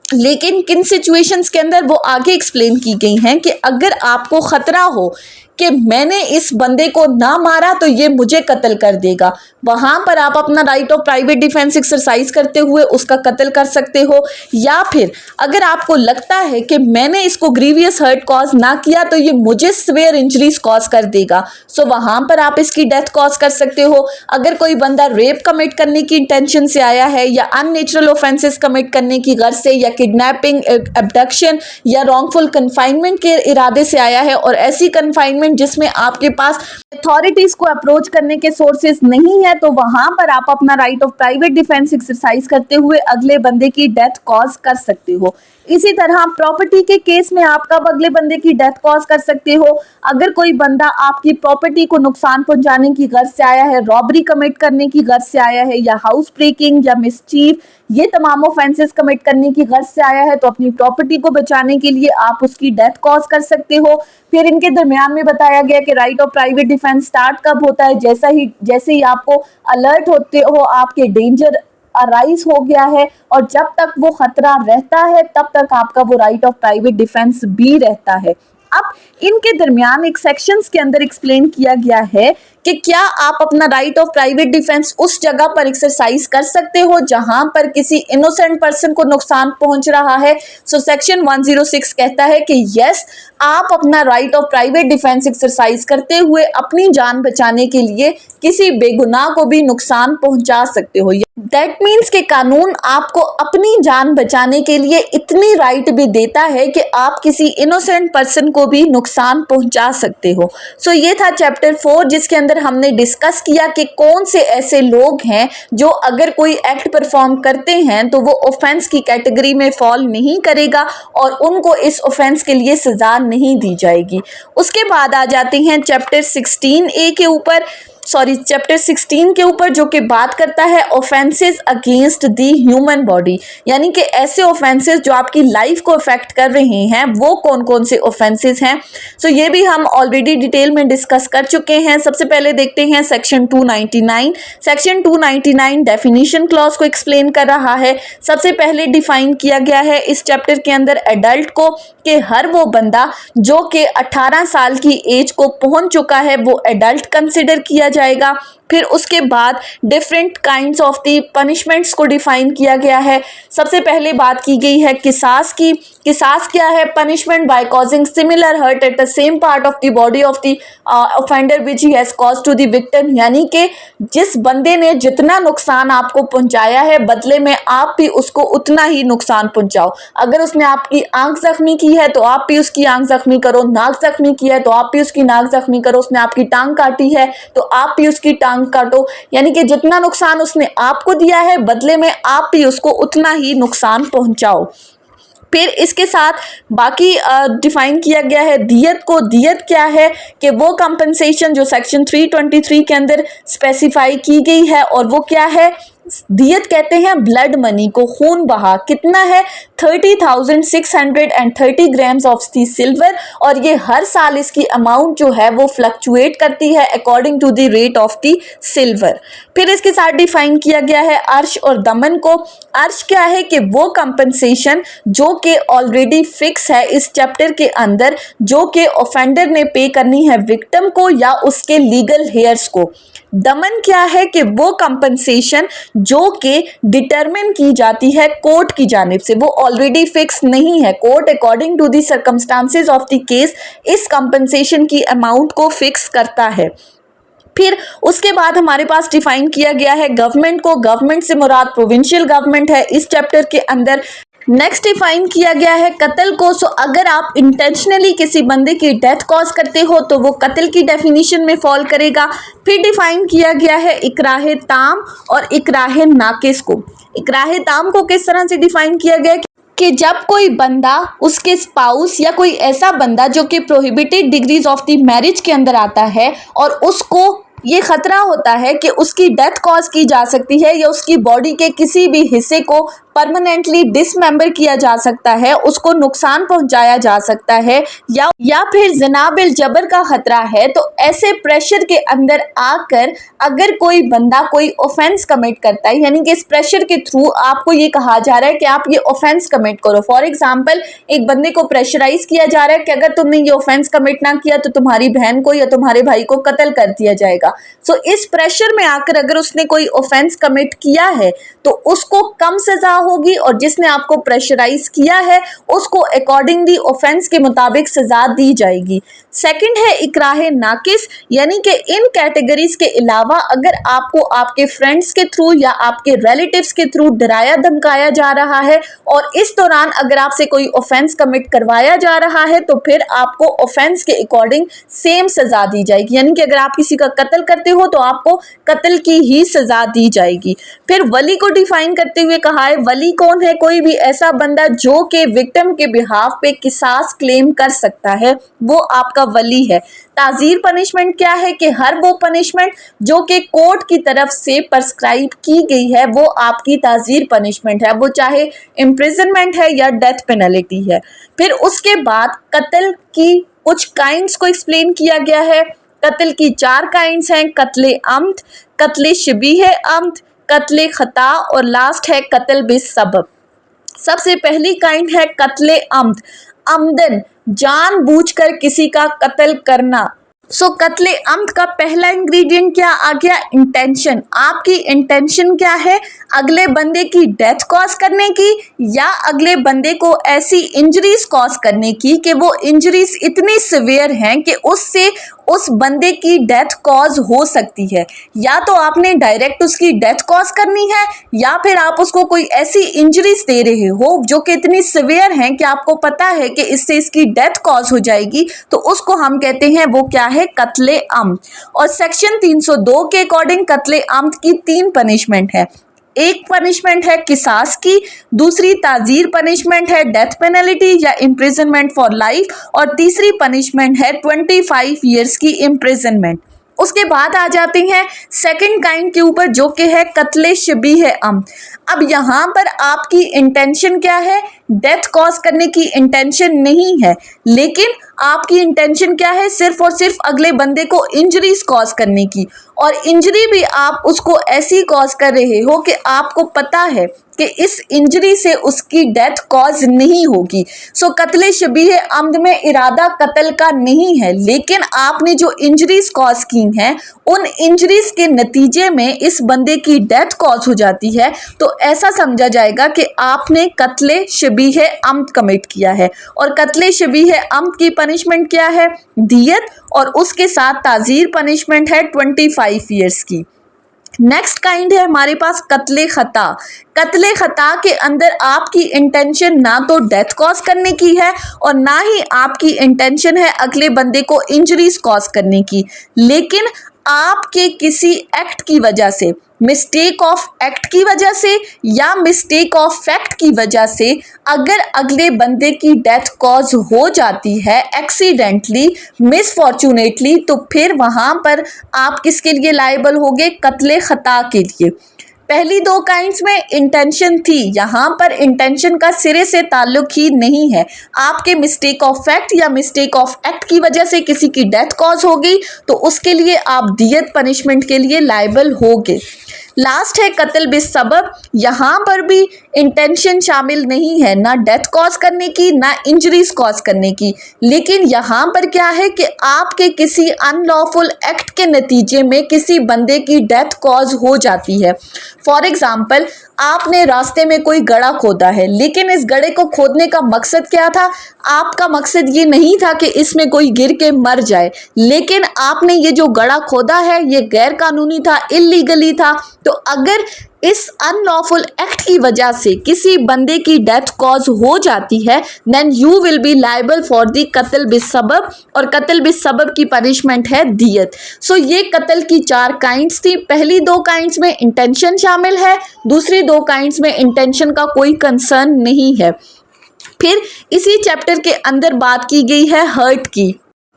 लेकिन किन सिचुएशंस के अंदर वो आगे एक्सप्लेन की गई हैं कि अगर आपको ख़तरा हो कि मैंने इस बंदे को ना मारा तो ये मुझे कत्ल कर देगा, वहां पर आप अपना right of private defence exercise करते हुए उसका कत्ल कर सकते हो। या फिर अगर आपको लगता है कि मैंने इसको ग्रीवियस हर्ट कॉज ना किया तो ये मुझे सिवियर इंजरीज कॉज कर देगा, सो वहां पर आप इसकी डेथ कॉज कर सकते हो। अगर कोई बंदा रेप कमिट करने की इंटेंशन से आया है या अननेचुरल ऑफेंसेस कमिट करने की गर्ज से या किडनैपिंग, अबडक्शन या रॉन्गफुल कन्फाइनमेंट के इरादे से आया है और ऐसी कन्फाइनमेंट जिसमें आपके पास अथॉरिटीज को अप्रोच करने के सोर्सेज नहीं है तो वहां पर आप अपना right of private defence exercise करते हुए अगले बंदे की डेथ कॉज कर सकते हो। इसी तरह प्रॉपर्टी के केस में आप कब अगले बंदे की डेथ कॉज कर सकते हो, अगर कोई बंदा आपकी प्रॉपर्टी को नुकसान पहुंचाने की गर्ज से आया है, रॉबरी कमिट करने की गर्ज से आया है या हाउस ब्रेकिंग या मिसचीफ, ये तमाम ऑफेंसेस कमिट करने की गर्ज से आया है तो अपनी प्रॉपर्टी को बचाने के लिए आप उसकी डेथ कॉज कर सकते हो। फिर इनके दरमियान में बताया गया कि right of private defence start कब होता है, जैसे ही आपको अलर्ट होते हो आपके डेंजर अराइज हो गया है और जब तक वो खतरा रहता है तब तक आपका वो राइट ऑफ प्राइवेट डिफेंस भी रहता है। अब इनके दरमियान एक सेक्शंस के अंदर एक्सप्लेन किया गया है कि क्या आप अपना राइट ऑफ प्राइवेट डिफेंस उस जगह पर एक्सरसाइज कर सकते हो जहां पर किसी इनोसेंट पर्सन को नुकसान पहुंच रहा है। सो सेक्शन 106 कहता है कि यस, आप अपना right of private defence exercise करते हुए अपनी जान बचाने के लिए किसी बेगुनाह को भी नुकसान पहुंचा सकते हो। दैट मीन्स कि कानून आपको अपनी जान बचाने के लिए इतनी राइट भी देता है कि आप किसी इनोसेंट पर्सन को भी नुकसान पहुंचा सकते हो। सो ये था चैप्टर 4 जिसके अंदर हमने डिस्कस किया कि कौन से ऐसे लोग हैं जो अगर कोई एक्ट परफॉर्म करते हैं तो वो ऑफेंस की कैटेगरी में फॉल नहीं करेगा और उनको इस ऑफेंस के लिए सजा नहीं दी जाएगी। उसके बाद आ जाते हैं चैप्टर 16A के ऊपर, चैप्टर 16 के ऊपर, जो कि बात करता है offences against the human body, यानी कि ऐसे ऑफेंसेस जो आपकी लाइफ को अफेक्ट कर रहे हैं वो कौन कौन से ऑफेंसेस हैं। सो ये भी हम ऑलरेडी डिटेल में डिस्कस कर चुके हैं। सबसे पहले देखते हैं सेक्शन 299। सेक्शन 299 डेफिनेशन क्लॉज को एक्सप्लेन कर रहा है। सबसे पहले डिफाइन किया गया है इस चैप्टर के अंदर एडल्ट को कि हर वो बंदा जो कि 18 साल की एज को पहुंच चुका है वो एडल्ट कंसिडर किया जाएगा। फिर उसके बाद different kinds of the punishments को डिफाइन किया गया है। सबसे पहले बात की गई है किसास की। किसास क्या है? Punishment by causing similar hurt at the same part of the body of the offender which he has caused to the victim, यानी कि जिस बंदे ने जितना नुकसान आपको पहुंचाया है बदले में आप भी उसको उतना ही नुकसान पहुंचाओ। अगर उसने आपकी आंख जख्मी की है तो आप भी उसकी आंख जख्मी करो, नाक जख्मी की है तो आप भी उसकी नाक जख्मी करो, उसने आपकी टांग काटी है तो आप भी उसकी टांग काटो, यानी कि जितना नुकसान उसने आपको दिया है बदले में आप भी उसको उतना ही नुकसान पहुंचाओ। फिर इसके साथ बाकी डिफाइन किया गया है दियत को। दियत क्या है कि वो कंपनसेशन जो सेक्शन 323 के अंदर स्पेसिफाई की गई है, और वो क्या है? दियत कहते हैं ब्लड मनी को, खून बहा। कितना है? 30,630 ग्राम्स ऑफ दी सिल्वर, और ये हर साल इसकी अमाउंट जो है वो फ्लक्चुएट करती है according to the rate of the silver. फिर इसके साथ डिफाइन किया गया है अर्श और दमन को। अर्श क्या है कि वो कंपनसेशन जो कि ऑलरेडी फिक्स है इस चैप्टर के अंदर, जो कि ऑफेंडर ने पे करनी है विक्टिम को या उसके लीगल हेयर्स को। दमन क्या है कि वो कंपनसेशन जो कि डिटरमिन की जाती है कोर्ट की जानिब से, वो ऑलरेडी फिक्स नहीं है। Court according to the circumstances of the case इस कंपनसेशन की अमाउंट को फिक्स करता है। फिर उसके बाद हमारे पास डिफाइन किया गया है गवर्नमेंट को। गवर्नमेंट से मुराद प्रोविंशियल गवर्नमेंट है इस चैप्टर के अंदर। नेक्स्ट डिफाइन किया गया है कत्ल को। सो अगर आप इंटेंशनली किसी बंदे की डेथ कॉज करते हो तो वो कत्ल की डेफिनेशन में फॉल करेगा। फिर डिफाइन किया गया है इकराह ताम और इकराह नाकिस को। इकराह ताम को किस तरह से डिफाइन किया गया कि जब कोई बंदा, उसके स्पाउस या कोई ऐसा बंदा जो कि prohibited degrees of the marriage के अंदर आता है और उसको ये खतरा होता है कि उसकी डेथ कॉज की जा सकती है या उसकी बॉडी के किसी भी हिस्से को परमानेंटली डिसमेंबर किया जा सकता है, उसको नुकसान पहुंचाया जा सकता है या फिर जनाबिल जबर का खतरा है, तो ऐसे प्रेशर के अंदर आकर अगर कोई बंदा कोई ऑफेंस कमिट करता है, यानी कि इस प्रेशर के थ्रू आपको ये कहा जा रहा है कि आप ये ऑफेंस कमिट करो। फॉर एग्जाम्पल, एक बंदे को प्रेशराइज किया जा रहा है कि अगर तुमने ये ऑफेंस कमिट ना किया तो तुम्हारी बहन को या तुम्हारे भाई को कत्ल कर दिया जाएगा। सो इस प्रेशर में आकर अगर उसने कोई ऑफेंस कमिट किया है तो उसको कम सजा होगी, और जिसने आपको प्रेशराइज किया है उसको अकॉर्डिंग दी ऑफेंस के मुताबिक सजा दी जाएगी। सेकंड है इकराह नाकिस, यानी कि इन कैटेगरीज के अलावा अगर आपको आपके फ्रेंड्स के थ्रू या आपके रिलेटिव्स के थ्रू डराया धमकाया जा रहा है और इस दौरान अगर आपसे कोई ऑफेंस कमिट करवाया जा रहा है तो फिर आपको ऑफेंस के अकॉर्डिंग सेम सजा दी जाएगी। यानी कि अगर आप किसी का कत्ल करते हो तो आपको कत्ल की ही सजा दी जाएगी। फिर वली को डिफाइन करते हुए कहा है, वली कौन है? कोई भी ऐसा बंदा जो कि विक्टिम के बिहाफ पे किसास क्लेम कर सकता है, वो आपका वली है। ताजीर पनिशमेंट क्या है कि हर वो पनिशमेंट जो कि कोर्ट की तरफ से प्रेस्क्राइब की गई है वो आपकी ताजीर पनिशमेंट है, वो चाहे इम्प्रिजनमेंट है या डेथ पेनल्टी है। फिर उसके बाद कत्ल की कुछ काइंड्स को एक्सप्लेन किया गया है। कत्ल की 4 काइंड्स हैं, कत्ले अम्द, कत्ले शबीह अम्द, कत्ले खता और लास्ट है कत्ल बिस्सबब। सबसे पहली काइंड है कत्ले अम्द, अमदन जानबूझकर किसी का कत्ल करना। सो कत्ले अम्द का पहला इंग्रेडिएंट क्या आ गया? इंटेंशन। आपकी इंटेंशन क्या है? अगले बंदे की डेथ कॉज करने की या अगले बंदे को ऐसी इंजरीज कॉज करने की कि वो इंजरीज इतनी सिवियर हैं कि उससे उस बंदे की डेथ कॉज हो सकती है। या तो आपने डायरेक्ट उसकी डेथ कॉज करनी है या फिर आप उसको कोई ऐसी इंजरीज दे रहे हो जो कि इतनी सिवियर हैं कि आपको पता है कि इससे इसकी डेथ कॉज हो जाएगी, तो उसको हम कहते हैं वो क्या है? कत्ले अम्द। और सेक्शन 302 के अकॉर्डिंग कत्ले अम्द की 3 पनिशमेंट है। एक पनिशमेंट है किसास की, दूसरी ताजीर पनिशमेंट है डेथ पेनल्टी या इम्प्रिजनमेंट फॉर लाइफ, और तीसरी पनिशमेंट है 25 ईयर्स की इम्प्रिजनमेंट। उसके बाद आ जाते हैं सेकंड काइंड के ऊपर जो कि है कत्ले शबीह अम्द। अब यहाँ पर आपकी इंटेंशन क्या है? डेथ कॉज करने की इंटेंशन नहीं है, लेकिन आपकी इंटेंशन क्या है? सिर्फ और सिर्फ अगले बंदे को इंजरीज कॉज करने की, और इंजरी भी आप उसको ऐसी कॉज कर रहे हो कि आपको पता है कि इस इंजरी से उसकी डेथ कॉज नहीं होगी। सो कत्ले शबीह अम्द में इरादा कत्ल का नहीं है, लेकिन आपने जो इंजरीज कॉज की हैं उन इंजरीज के नतीजे में इस बंदे की डेथ कॉज हो जाती है, तो ऐसा समझा जाएगा कि आपने कत्ले शबीह अम्द कमिट किया है। और कत्ले शबीह अम्द की पनिशमेंट क्या है? दियत, और उसके साथ ताजीर पनिशमेंट है 25 ईयर्स की। नेक्स्ट काइंड है हमारे पास कत्ले खता। कत्ले खता के अंदर आपकी इंटेंशन ना तो डेथ कॉज करने की है और ना ही आपकी इंटेंशन है अगले बंदे को इंजरीज कॉज करने की, लेकिन आपके किसी एक्ट की वजह से, मिस्टेक ऑफ एक्ट की वजह से या मिस्टेक ऑफ फैक्ट की वजह से अगर अगले बंदे की डेथ कॉज हो जाती है एक्सीडेंटली, मिसफॉर्चुनेटली, तो फिर वहाँ पर आप किसके लिए लायबल होगे? कत्ले खता के लिए। पहली दो काइंड्स में इंटेंशन थी, यहाँ पर इंटेंशन का सिरे से ताल्लुक ही नहीं है। आपके मिस्टेक ऑफ फैक्ट या मिस्टेक ऑफ एक्ट की वजह से किसी की डेथ कॉज हो गई तो उसके लिए आप दियत पनिशमेंट के लिए लायबल होगे। लास्ट है कत्ल बिस्सबब, यहाँ पर भी इंटेंशन शामिल नहीं है, ना डेथ कॉज करने की ना इंजरीज कॉज करने की, लेकिन यहाँ पर क्या है कि आपके किसी अनलॉफुल एक्ट के नतीजे में किसी बंदे की डेथ कॉज हो जाती है। फॉर एग्जाम्पल, आपने रास्ते में कोई गड्ढा खोदा है, लेकिन इस गड्ढे को खोदने का मकसद क्या था? आपका मकसद ये नहीं था कि इसमें कोई गिर के मर जाए, लेकिन आपने ये जो गड्ढा खोदा है ये गैर कानूनी था, इल्लीगली था। तो अगर इस अनलॉफुल एक्ट की वजह से किसी बंदे की डेथ कॉज हो जाती है, then you will be liable for the कत्ल बिस्सबब, और कत्ल बिस्सबब की पनिशमेंट है दियत। सो ये कत्ल की 4 काइंड्स थी। पहली 2 काइंड्स में इंटेंशन शामिल है, दूसरी 2 काइंड्स में इंटेंशन का कोई कंसर्न नहीं है। फिर इसी चैप्टर के अंदर बात की गई है हर्ट की।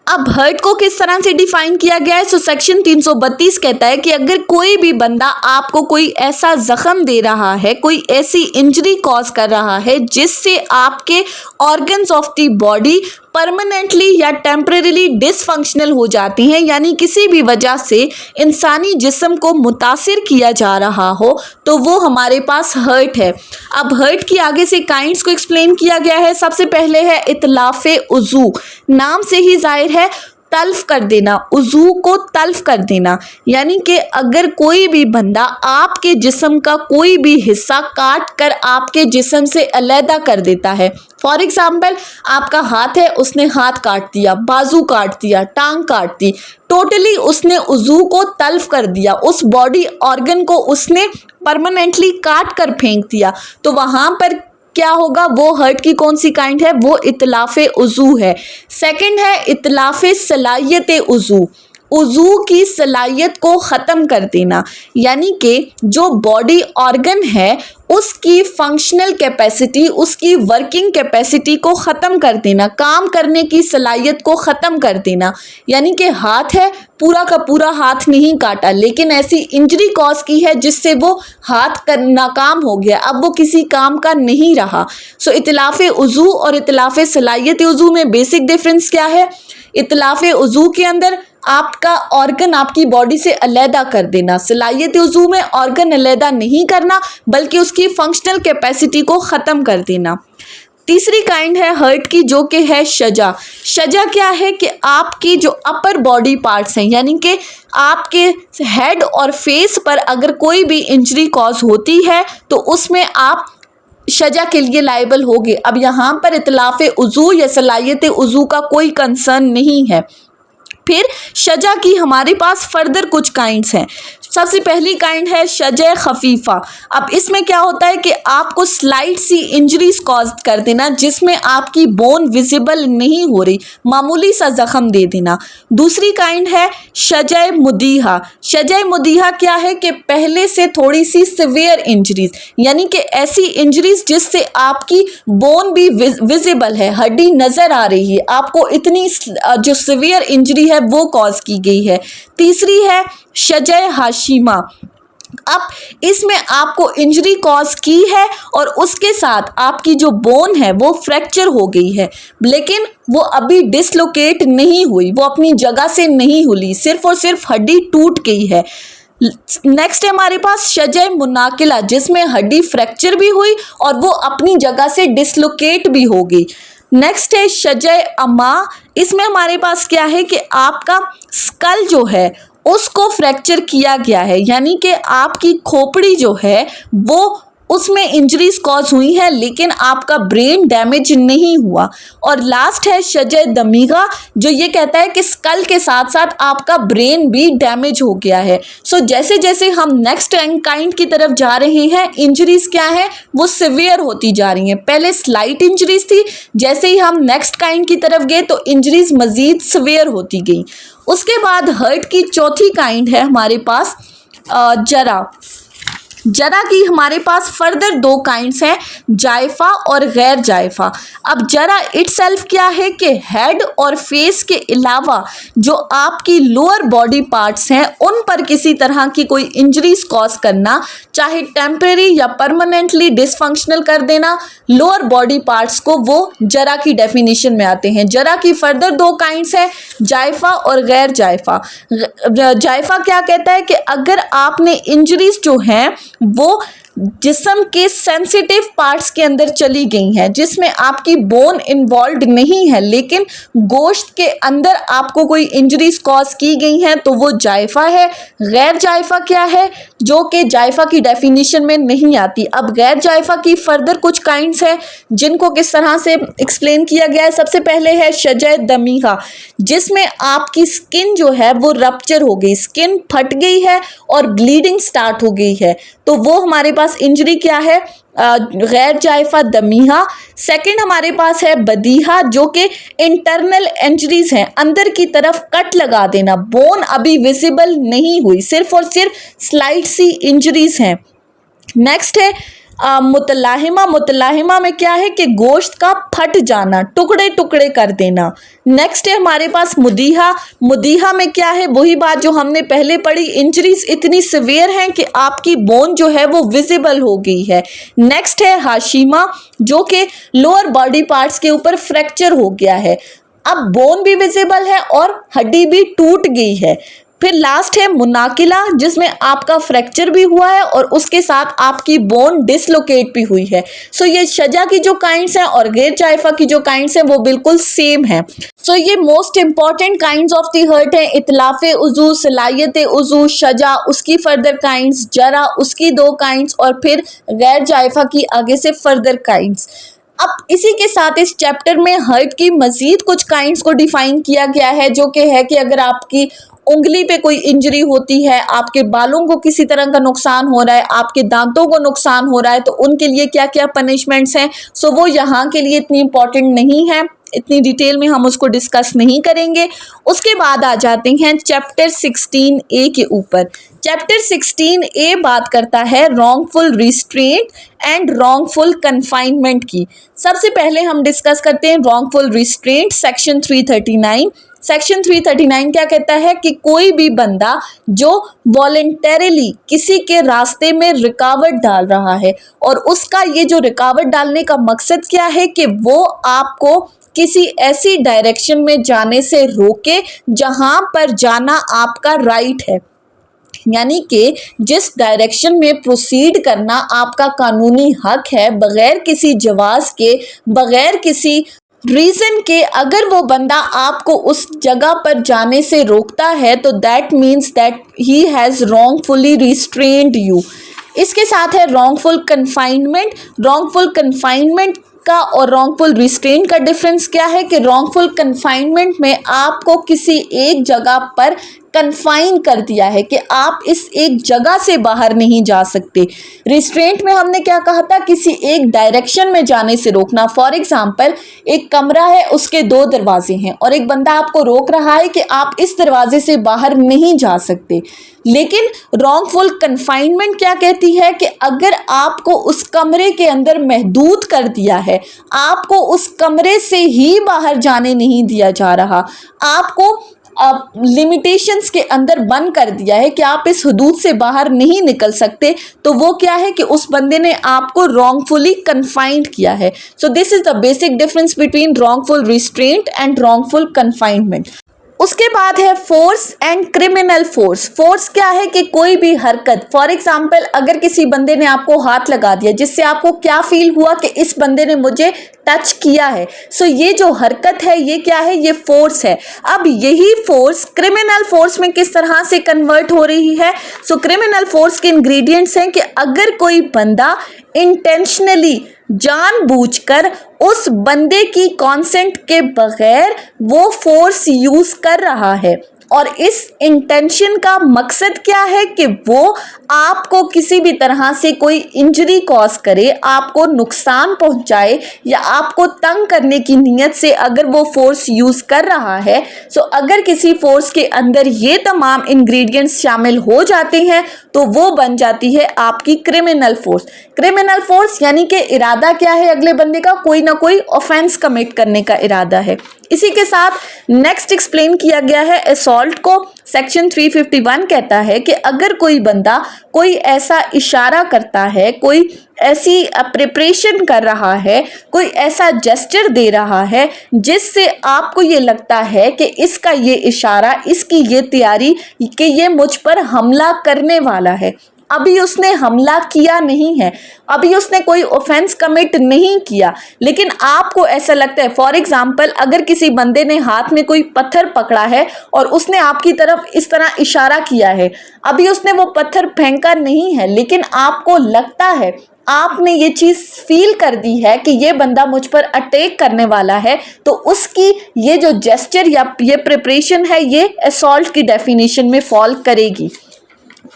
अब हर्ट को किस तरह से डिफाइन किया गया है? सो सेक्शन 332 कहता है कि अगर कोई भी बंदा आपको कोई ऐसा जख्म दे रहा है, कोई ऐसी इंजरी कॉज कर रहा है जिससे आपके organs of the body permanently या टेम्परेरीली डिसफंक्शनल हो जाती हैं, यानी किसी भी वजह से इंसानी जिस्म को मुतासिर किया जा रहा हो, तो वो हमारे पास हर्ट है। अब हर्ट की आगे से काइंड्स को एक्सप्लेन किया गया है। सबसे पहले है इतलाफ़े उज़ू, नाम से ही जाहिर है तल्फ कर देना, उज़ू को तल्फ कर देना, यानी कि अगर कोई भी बंदा आपके जिस्म का कोई भी हिस्सा काट कर आपके जिस्म से अलहदा कर देता है। फॉर एग्जाम्पल, आपका हाथ है, उसने हाथ काट दिया, बाजू काट दिया, टांग काट दी, टोटली उसने उज़ू को तल्फ कर दिया, उस बॉडी ऑर्गन को उसने परमानेंटली काट कर फेंक दिया, तो वहाँ पर क्या होगा? वो हर्ट की कौन सी काइंड है? वो इतलाफ़े उज़ू है। सेकंड है इतलाफ़े सलाहियत उज़ू, उज़ू की सलाहियत को ख़त्म कर देना, यानी कि जो बॉडी ऑर्गन है उसकी फंक्शनल कैपेसिटी, उसकी वर्किंग कैपेसिटी को ख़त्म कर देना, काम करने की सलाहियत को ख़त्म कर देना। यानी कि हाथ है, पूरा का पूरा हाथ नहीं काटा, लेकिन ऐसी इंजरी कॉज की है जिससे वो हाथ नाकाम हो गया, अब वो किसी काम का नहीं रहा। सो इतलाफ़े उज़ू और इतलाफ़े सलाहियत उज़ू में बेसिक डिफरेंस क्या है? इतलाफ़े उज़ू के अंदर आपका ऑर्गन आपकी बॉडी से अलहदा कर देना, सलाहियत उज़ू में ऑर्गन अलहदा नहीं करना बल्कि उसकी फंक्शनल कैपेसिटी को ख़त्म कर देना। तीसरी काइंड है हर्ट की, जो कि है शजा। शजा क्या है कि आपकी जो अपर बॉडी पार्ट्स हैं, यानी कि आपके हेड और फेस पर अगर कोई भी इंजरी कॉज होती है तो उसमें आप शजा के लिए लायबल होगे। अब यहाँ पर इतलाफ़े उज़ू या सलाहियत उज़ू का कोई कंसर्न नहीं है। फिर शजा की हमारे पास फर्दर कुछ काइंड्स हैं। सबसे पहली काइंड है शजा खफीफ़ा। अब इसमें क्या होता है कि आपको स्लाइट सी इंजरीज कॉज कर देना जिसमें आपकी बोन विजिबल नहीं हो रही, मामूली सा जख्म दे देना। दूसरी काइंड है शजा मुदीहा। शजा मुदीहा क्या है कि पहले से थोड़ी सी सिवियर इंजरीज, यानी कि ऐसी इंजरीज जिससे आपकी बोन भी विजिबल है, हड्डी नज़र आ रही है, आपको इतनी जो सिवियर इंजरी है वो कॉज की गई है। तीसरी है शजा हाशिमा। अब इसमें आपको इंजरी कॉज की है और उसके साथ आपकी जो बोन है वो फ्रैक्चर हो गई है, लेकिन वो अभी डिसलोकेट नहीं हुई, वो अपनी जगह से नहीं हिली, सिर्फ और सिर्फ हड्डी टूट गई है। नेक्स्ट है हमारे पास शजा मुनाकिला, जिसमें हड्डी फ्रैक्चर भी हुई और वो अपनी जगह से डिसलोकेट भी हो गई। नेक्स्ट है शजा अमा। इसमें हमारे पास क्या है कि आपका स्कल जो है उसको फ्रैक्चर किया गया है, यानी कि आपकी खोपड़ी जो है वो उसमें इंजरीज कॉज हुई है लेकिन आपका ब्रेन डैमेज नहीं हुआ। और लास्ट है शजा दमीगा, जो ये कहता है कि स्कल के साथ साथ आपका ब्रेन भी डैमेज हो गया है। सो जैसे जैसे हम नेक्स्ट काइंड की तरफ जा रहे हैं, इंजरीज क्या है वो सिवियर होती जा रही हैं। पहले स्लाइट इंजरीज थी, जैसे ही हम नेक्स्ट काइंड की तरफ गए तो इंजरीज मज़ीद सिवियर होती गई। उसके बाद हर्ट की चौथी काइंड है हमारे पास जरा। जरा की हमारे पास फर्दर दो काइंड्स हैं, जायफा और गैर जायफा। अब जरा इटसेल्फ क्या है कि हेड और फेस के अलावा जो आपकी लोअर बॉडी पार्ट्स हैं उन पर किसी तरह की कोई इंजरीज कॉज करना, चाहे टेम्परेरी या परमानेंटली डिसफंक्शनल कर देना लोअर बॉडी पार्ट्स को, वो जरा की डेफिनेशन में आते हैं। जरा की फर्दर दो काइंड्स हैं, जायफा और गैर जायफा। जायफा क्या कहता है कि अगर आपने इंजरीज जो हैं वो जिस्म के सेंसिटिव पार्ट्स के अंदर चली गई हैं, जिसमें आपकी बोन इन्वॉल्व नहीं है लेकिन गोश्त के अंदर आपको कोई इंजरीज कॉज की गई हैं, तो वो जायफा है। गैर जायफा क्या है, जो कि जायफा की डेफिनेशन में नहीं आती। अब गैर जायफा की फर्दर कुछ काइंड्स हैं जिनको किस तरह से एक्सप्लेन किया गया है। सबसे पहले है शजय दमीहा, जिसमें आपकी स्किन जो है वो रप्चर हो गई, स्किन फट गई है और ब्लीडिंग स्टार्ट हो गई है, तो वो हमारे पास इंजरी क्या है, गैर जायफा दमीहा। सेकंड हमारे पास है बदीहा, जो कि इंटरनल इंजरीज हैं, अंदर की तरफ कट लगा देना, बोन अभी विजिबल नहीं हुई, सिर्फ और सिर्फ स्लाइट सी इंजरीज हैं। नेक्स्ट है मुतलाहिमा। मुतलाहिमा में क्या है कि गोश्त का फट जाना, टुकड़े टुकड़े कर देना। नेक्स्ट है हमारे पास मुदीहा। मुदीहा में क्या है, वही बात जो हमने पहले पढ़ी, इंजरीज इतनी सिवियर हैं कि आपकी बोन जो है वो विजिबल हो गई है। नेक्स्ट है हाशिमा, जो कि लोअर बॉडी पार्ट्स के ऊपर फ्रैक्चर हो गया है, अब बोन भी विजिबल है और हड्डी भी टूट गई है। फिर लास्ट है मुनाकिला, जिसमें आपका फ्रैक्चर भी हुआ है और उसके साथ आपकी बोन डिसलोकेट भी हुई है। सो ये शजा की जो काइंड्स हैं और गैर जायफा की जो काइंड्स हैं वो बिल्कुल सेम है। सो ये most important kinds of the hurt है, इतलाफे उजू, सलाहियत उजू, शजा उसकी फर्दर काइंड्स, जरा उसकी दो काइंड्स और फिर गैर जायफा की आगे से फर्दर काइंड्स। अब इसी के साथ इस चैप्टर में हर्ट की मजीद कुछ काइंड्स को डिफाइन किया गया है, जो कि है कि अगर आपकी उंगली पे कोई इंजरी होती है, आपके बालों को किसी तरह का नुकसान हो रहा है, आपके दांतों को नुकसान हो रहा है, तो उनके लिए क्या क्या पनिशमेंट्स हैं। सो वो यहाँ के लिए इतनी इम्पोर्टेंट नहीं है, इतनी डिटेल में हम उसको डिस्कस नहीं करेंगे। उसके बाद आ जाते हैं चैप्टर 16A के ऊपर। चैप्टर 16A बात करता है wrongful restraint and wrongful confinement की। सबसे पहले हम डिस्कस करते हैं रॉन्गफुल रिस्ट्रेंट, सेक्शन 339। सेक्शन 339 क्या कहता है कि कोई भी बंदा जो वॉलेंटरीली किसी के रास्ते में रुकावट डाल रहा है, और उसका ये जो रुकावट डालने का मकसद क्या है कि वो आपको किसी ऐसी डायरेक्शन में जाने से रोके जहां पर जाना आपका राइट है, यानी कि जिस डायरेक्शन में प्रोसीड करना आपका कानूनी हक है, बगैर किसी जवाज के, बगैर किसी रीज़न के अगर वो बंदा आपको उस जगह पर जाने से रोकता है तो that means that he has wrongfully restrained you. इसके साथ है रॉन्गफुल कन्फाइनमेंट। रॉन्गफुल कन्फाइनमेंट का और रॉन्गफुल रिस्ट्रेंट का डिफरेंस क्या है कि रॉन्गफुल कन्फाइनमेंट में आपको किसी एक जगह पर कन्फाइन कर दिया है कि आप इस एक जगह से बाहर नहीं जा सकते। रिस्ट्रेंट में हमने क्या कहा था, किसी एक डायरेक्शन में जाने से रोकना। फॉर एग्जांपल एक कमरा है, उसके दो दरवाजे हैं और एक बंदा आपको रोक रहा है कि आप इस दरवाजे से बाहर नहीं जा सकते। लेकिन रॉन्गफुल कन्फाइनमेंट क्या कहती है कि अगर आपको उस कमरे के अंदर महदूद कर दिया है, आपको उस कमरे से ही बाहर जाने नहीं दिया जा रहा, आपको लिमिटेशंस के अंदर बंद कर दिया है कि आप इस हदूद से बाहर नहीं निकल सकते, तो वो क्या है कि उस बंदे ने आपको रॉन्गफुली कन्फाइंड किया है। So this is the basic difference between wrongful restraint and wrongful confinement. उसके बाद है force and criminal force. Force क्या है कि कोई भी हरकत, फॉर एग्जाम्पल अगर किसी बंदे ने आपको हाथ लगा दिया जिससे आपको क्या फील हुआ कि इस बंदे ने मुझे टच किया है, सो ये जो हरकत है ये क्या है, ये फोर्स है। अब यही फोर्स क्रिमिनल फोर्स में किस तरह से कन्वर्ट हो रही है। सो क्रिमिनल फोर्स के इंग्रेडिएंट्स हैं कि अगर कोई बंदा इंटेंशनली, जानबूझकर उस बंदे की कॉन्सेंट के बगैर वो फोर्स यूज कर रहा है, और इस इंटेंशन का मकसद क्या है कि वो आपको किसी भी तरह से कोई इंजरी कॉज करे, आपको नुकसान पहुंचाए या आपको तंग करने की नीयत से अगर वो फोर्स यूज कर रहा है। सो अगर किसी फोर्स के अंदर ये तमाम इंग्रेडिएंट्स शामिल हो जाते हैं तो वो बन जाती है आपकी क्रिमिनल फोर्स। क्रिमिनल फोर्स यानी कि इरादा क्या है, अगले बंदे का कोई ना कोई ऑफेंस कमिट करने का इरादा है। इसी के साथ नेक्स्ट एक्सप्लेन किया गया है असॉल्ट को। सेक्शन 351 कहता है कि अगर कोई बंदा कोई ऐसा इशारा करता है, कोई ऐसी प्रिपरेशन कर रहा है, कोई ऐसा जेस्चर दे रहा है जिससे आपको ये लगता है कि इसका ये इशारा, इसकी ये तैयारी कि ये मुझ पर हमला करने वाला है। अभी उसने हमला किया नहीं है, अभी उसने कोई ऑफेंस कमिट नहीं किया, लेकिन आपको ऐसा लगता है, फॉर एग्जाम्पल अगर किसी बंदे ने हाथ में कोई पत्थर पकड़ा है और उसने आपकी तरफ इस तरह इशारा किया है, अभी उसने वो पत्थर फेंका नहीं है, लेकिन आपको लगता है, आपने ये चीज फील कर दी है कि ये बंदा मुझ पर अटैक करने वाला है, तो उसकी ये जो जेस्चर या ये प्रिपरेशन है ये असॉल्ट की डेफिनेशन में फॉल करेगी।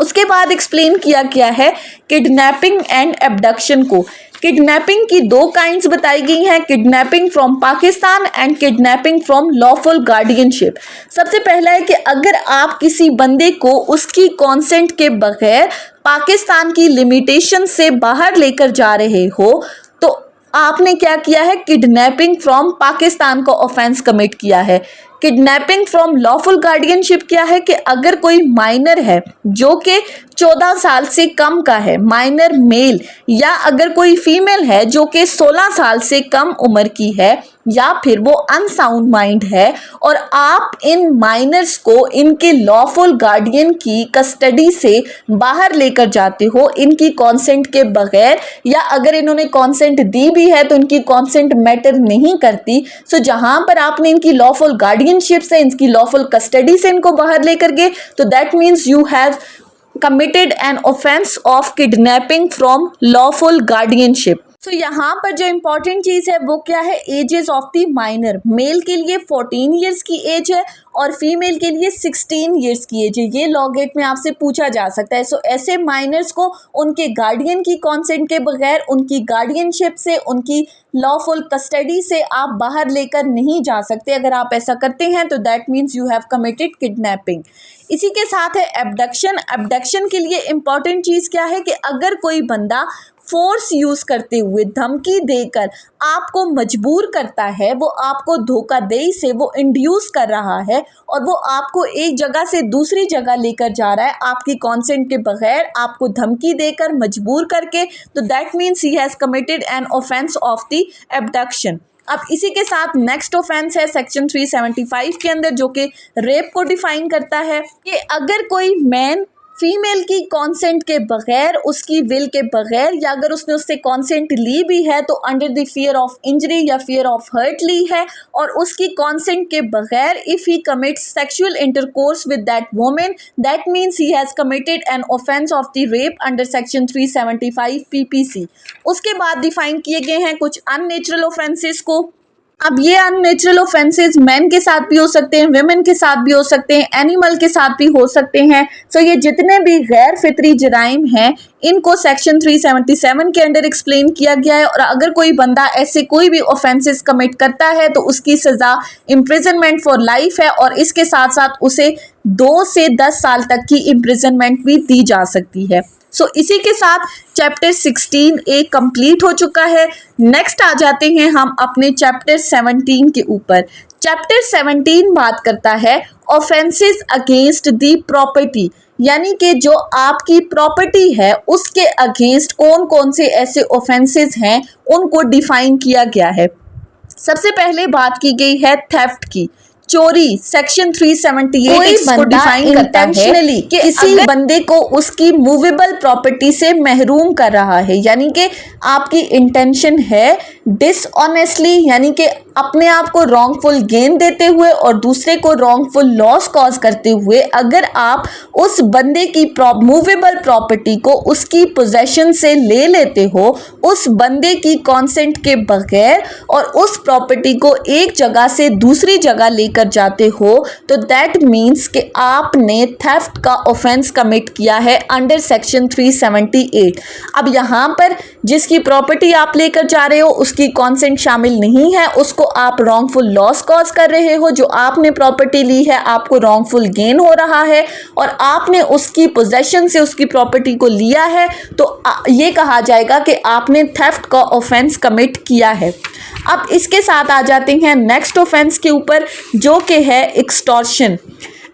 उसके बाद एक्सप्लेन किया गया है किडनैपिंग एंड एब्डक्शन को। किडनैपिंग की दो काइंड्स बताई गई हैं, kidnapping from Pakistan and kidnapping from lawful guardianship. सबसे पहला है कि अगर आप किसी बंदे को उसकी कॉन्सेंट के बगैर पाकिस्तान की लिमिटेशन से बाहर लेकर जा रहे हो तो आपने क्या किया है, किडनैपिंग फ्रॉम पाकिस्तान को ऑफेंस कमिट किया है। किडनैपिंग फ्रॉम लॉफुल गार्डियनशिप क्या है कि अगर कोई माइनर है जो कि 14 साल से कम का है, माइनर मेल, या अगर कोई फीमेल है जो कि 16 साल से कम उम्र की है, या फिर वो अनसाउंड माइंड है और आप इन माइनर्स को इनके लॉफुल गार्डियन की कस्टडी से बाहर लेकर जाते हो इनकी कॉन्सेंट के बगैर, या अगर इन्होंने कॉन्सेंट दी भी है तो इनकी कॉन्सेंट मैटर नहीं करती। सो जहां पर आपने इनकी लॉफुल गार्डियनशिप से, इनकी लॉफुल कस्टडी से इनको बाहर लेकर गए, तो that means you have committed an offense of kidnapping from lawful guardianship। तो यहाँ पर जो इम्पोर्टेंट चीज़ है वो क्या है, ages of the minor. Male के लिए 14 ईयर्स की एज है और फीमेल के लिए 16 ईयर्स की एज है। ये लॉ गेट में आपसे पूछा जा सकता है। सो ऐसे माइनर्स को उनके गार्डियन की कॉन्सेंट के बगैर, उनकी गार्डियनशिप से, उनकी लॉफुल कस्टडी से आप बाहर लेकर नहीं जा सकते। अगर आप ऐसा करते हैं तो that means you have committed kidnapping. इसी के साथ है एब्डक्शन। एब्डक्शन के लिए इम्पॉर्टेंट चीज़ क्या है कि अगर कोई बंदा फोर्स यूज करते हुए, धमकी देकर आपको मजबूर करता है, वो आपको धोखाधड़ी से वो इंड्यूस कर रहा है और वो आपको एक जगह से दूसरी जगह लेकर जा रहा है आपकी कॉन्सेंट के बगैर, आपको धमकी देकर मजबूर करके, तो that means he has committed an offence of the abduction. अब इसी के साथ नेक्स्ट ऑफेंस है सेक्शन 375 के अंदर, जो कि रेप को डिफाइन करता है कि अगर कोई मैन फीमेल की कॉन्सेंट के बगैर, उसकी विल के बगैर, या अगर उसने उससे कॉन्सेंट ली भी है तो under the fear of injury या फियर ऑफ हर्ट ली है, और उसकी कॉन्सेंट के बगैर if he commits sexual intercourse with that women, that means he has committed an offence of the rape under section 375 PPC। उसके बाद डिफाइन किए गए हैं कुछ अननेचुरल ऑफेंसेस को। अब ये अननेचुरल ऑफेंसेस मैन के साथ भी हो सकते हैं, वेमेन के साथ भी हो सकते हैं, एनिमल के साथ भी हो सकते हैं। सो ये जितने भी गैर फितरी जराइम हैं इनको सेक्शन 377 के अंडर एक्सप्लेन किया गया है। और अगर कोई बंदा ऐसे कोई भी ऑफेंसेस कमिट करता है तो उसकी सज़ा इम्प्रिजनमेंट फॉर लाइफ है, और इसके साथ साथ उसे 2 से 10 साल तक की इम्प्रिजनमेंट भी दी जा सकती है। सो इसी के साथ चैप्टर 16A कंप्लीट हो चुका है। नेक्स्ट आ जाते हैं हम अपने चैप्टर 17 के ऊपर। चैप्टर 17 बात करता है ऑफेंसेस अगेंस्ट दी प्रॉपर्टी, यानी कि जो आपकी प्रॉपर्टी है उसके अगेंस्ट कौन कौन से ऐसे ऑफेंसेस हैं उनको डिफाइन किया गया है। सबसे पहले बात की गई है थेफ्ट की, चोरी। सेक्शन 378 इसको डिफाइन करता है कि किसी बंदे को उसकी मूवेबल प्रॉपर्टी से महरूम कर रहा है, यानी कि आपकी इंटेंशन है डिसऑनेस्टली, यानी कि अपने आप को रॉन्गफुल गेन देते हुए और दूसरे को रॉन्गफुल लॉस कॉज करते हुए, अगर आप उस बंदे की मूवेबल प्रॉपर्टी को उसकी पोजेशन से ले लेते हो उस बंदे की कॉन्सेंट के बगैर, और उस प्रॉपर्टी को एक जगह से दूसरी जगह ले लेकर जाते हो तो दैट मीन्स कि आपने थेफ्ट का ऑफेंस कमिट किया है अंडर सेक्शन 378। अब यहाँ पर जिसकी प्रॉपर्टी आप लेकर जा रहे हो उसकी कॉन्सेंट शामिल नहीं है, उसको आप रॉन्गफुल लॉस कॉज कर रहे हो। जो आपने प्रॉपर्टी ली है आपको रॉन्गफुल गेन हो रहा है और आपने उसकी पोजेशन से उसकी प्रॉपर्टी को लिया है, तो ये कहा जाएगा कि आपने थेफ्ट का ऑफेंस कमिट किया है। अब इसके साथ आ जाते हैं नेक्स्ट ऑफेंस के ऊपर, जो कि है एक्सटॉर्शन।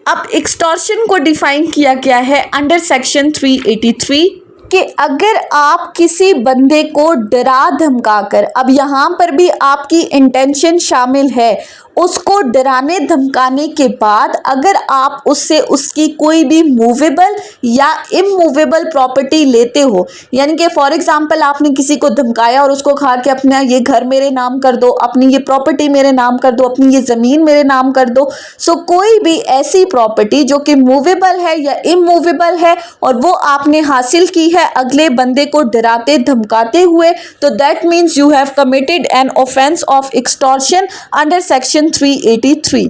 अब एक्सटॉर्शन को डिफाइन किया गया है अंडर सेक्शन 383 कि अगर आप किसी बंदे को डरा धमकाकर, अब यहाँ पर भी आपकी इंटेंशन शामिल है, उसको डराने धमकाने के बाद अगर आप उससे उसकी कोई भी मूवेबल या इमूवेबल प्रॉपर्टी लेते हो, यानी कि फॉर एग्जांपल आपने किसी को धमकाया और उसको कहा कि अपना ये घर मेरे नाम कर दो, अपनी ये प्रॉपर्टी मेरे नाम कर दो, अपनी ये ज़मीन मेरे नाम कर दो। सो कोई भी ऐसी प्रॉपर्टी जो कि मूवेबल है या इमूवेबल है और वो आपने हासिल की है अगले बंदे को डराते धमकाते हुए, तो that means you have committed an offence of extortion under section 383।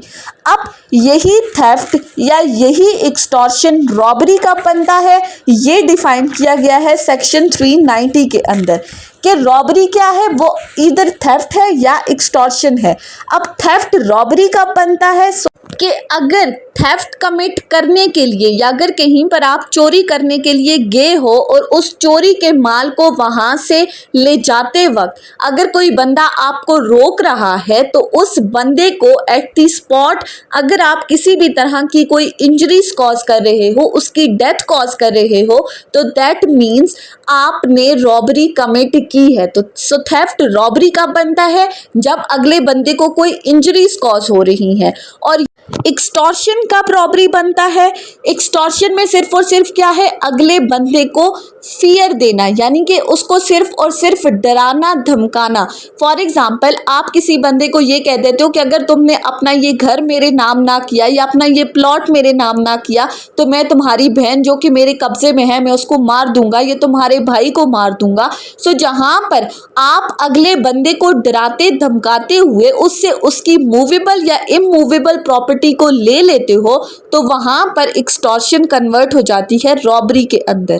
अब यही थेफ्ट या यही एक्सटॉर्शन रॉबरी का बनता है, ये डिफाइन किया गया है सेक्शन 390 के अंदर कि रॉबरी क्या है, वो इधर थेफ्ट है या एक्सटॉर्शन है। अब थेफ्ट रॉबरी का बनता है कि अगर थेफ्ट कमिट करने के लिए या अगर कहीं पर आप चोरी करने के लिए गए हो और उस चोरी के माल को वहां से ले जाते वक्त अगर कोई बंदा आपको रोक रहा है, तो उस बंदे को एट दी स्पॉट अगर आप किसी भी तरह की कोई इंजरीज कॉज कर रहे हो, उसकी डेथ कॉज कर रहे हो, तो दैट मीन्स आपने रॉबरी कमिट की है। तो सो थेफ्ट रॉबरी का बनता है जब अगले बंदे को कोई इंजरीज कॉज हो रही हैं। और एक्सटॉर्शन का रॉबरी बनता है, एक्सटॉर्शन में सिर्फ और सिर्फ क्या है, अगले बंदे को फियर देना, यानी कि उसको सिर्फ और सिर्फ डराना धमकाना। फॉर एग्जाम्पल आप किसी बंदे को ये कह देते हो कि अगर तुमने अपना ये घर मेरे नाम ना किया या अपना ये प्लॉट मेरे नाम ना किया तो मैं तुम्हारी बहन जो कि मेरे कब्जे में है मैं उसको मार दूंगा, ये तुम्हारे भाई को मार दूंगा। सो जहां पर आप अगले बंदे को डराते धमकाते हुए उससे उसकी मूवेबल या इमूवेबल प्रॉपर्टी को ले लेते हो, तो वहां पर एक्सटॉर्शन कन्वर्ट हो जाती है रॉबरी के अंदर।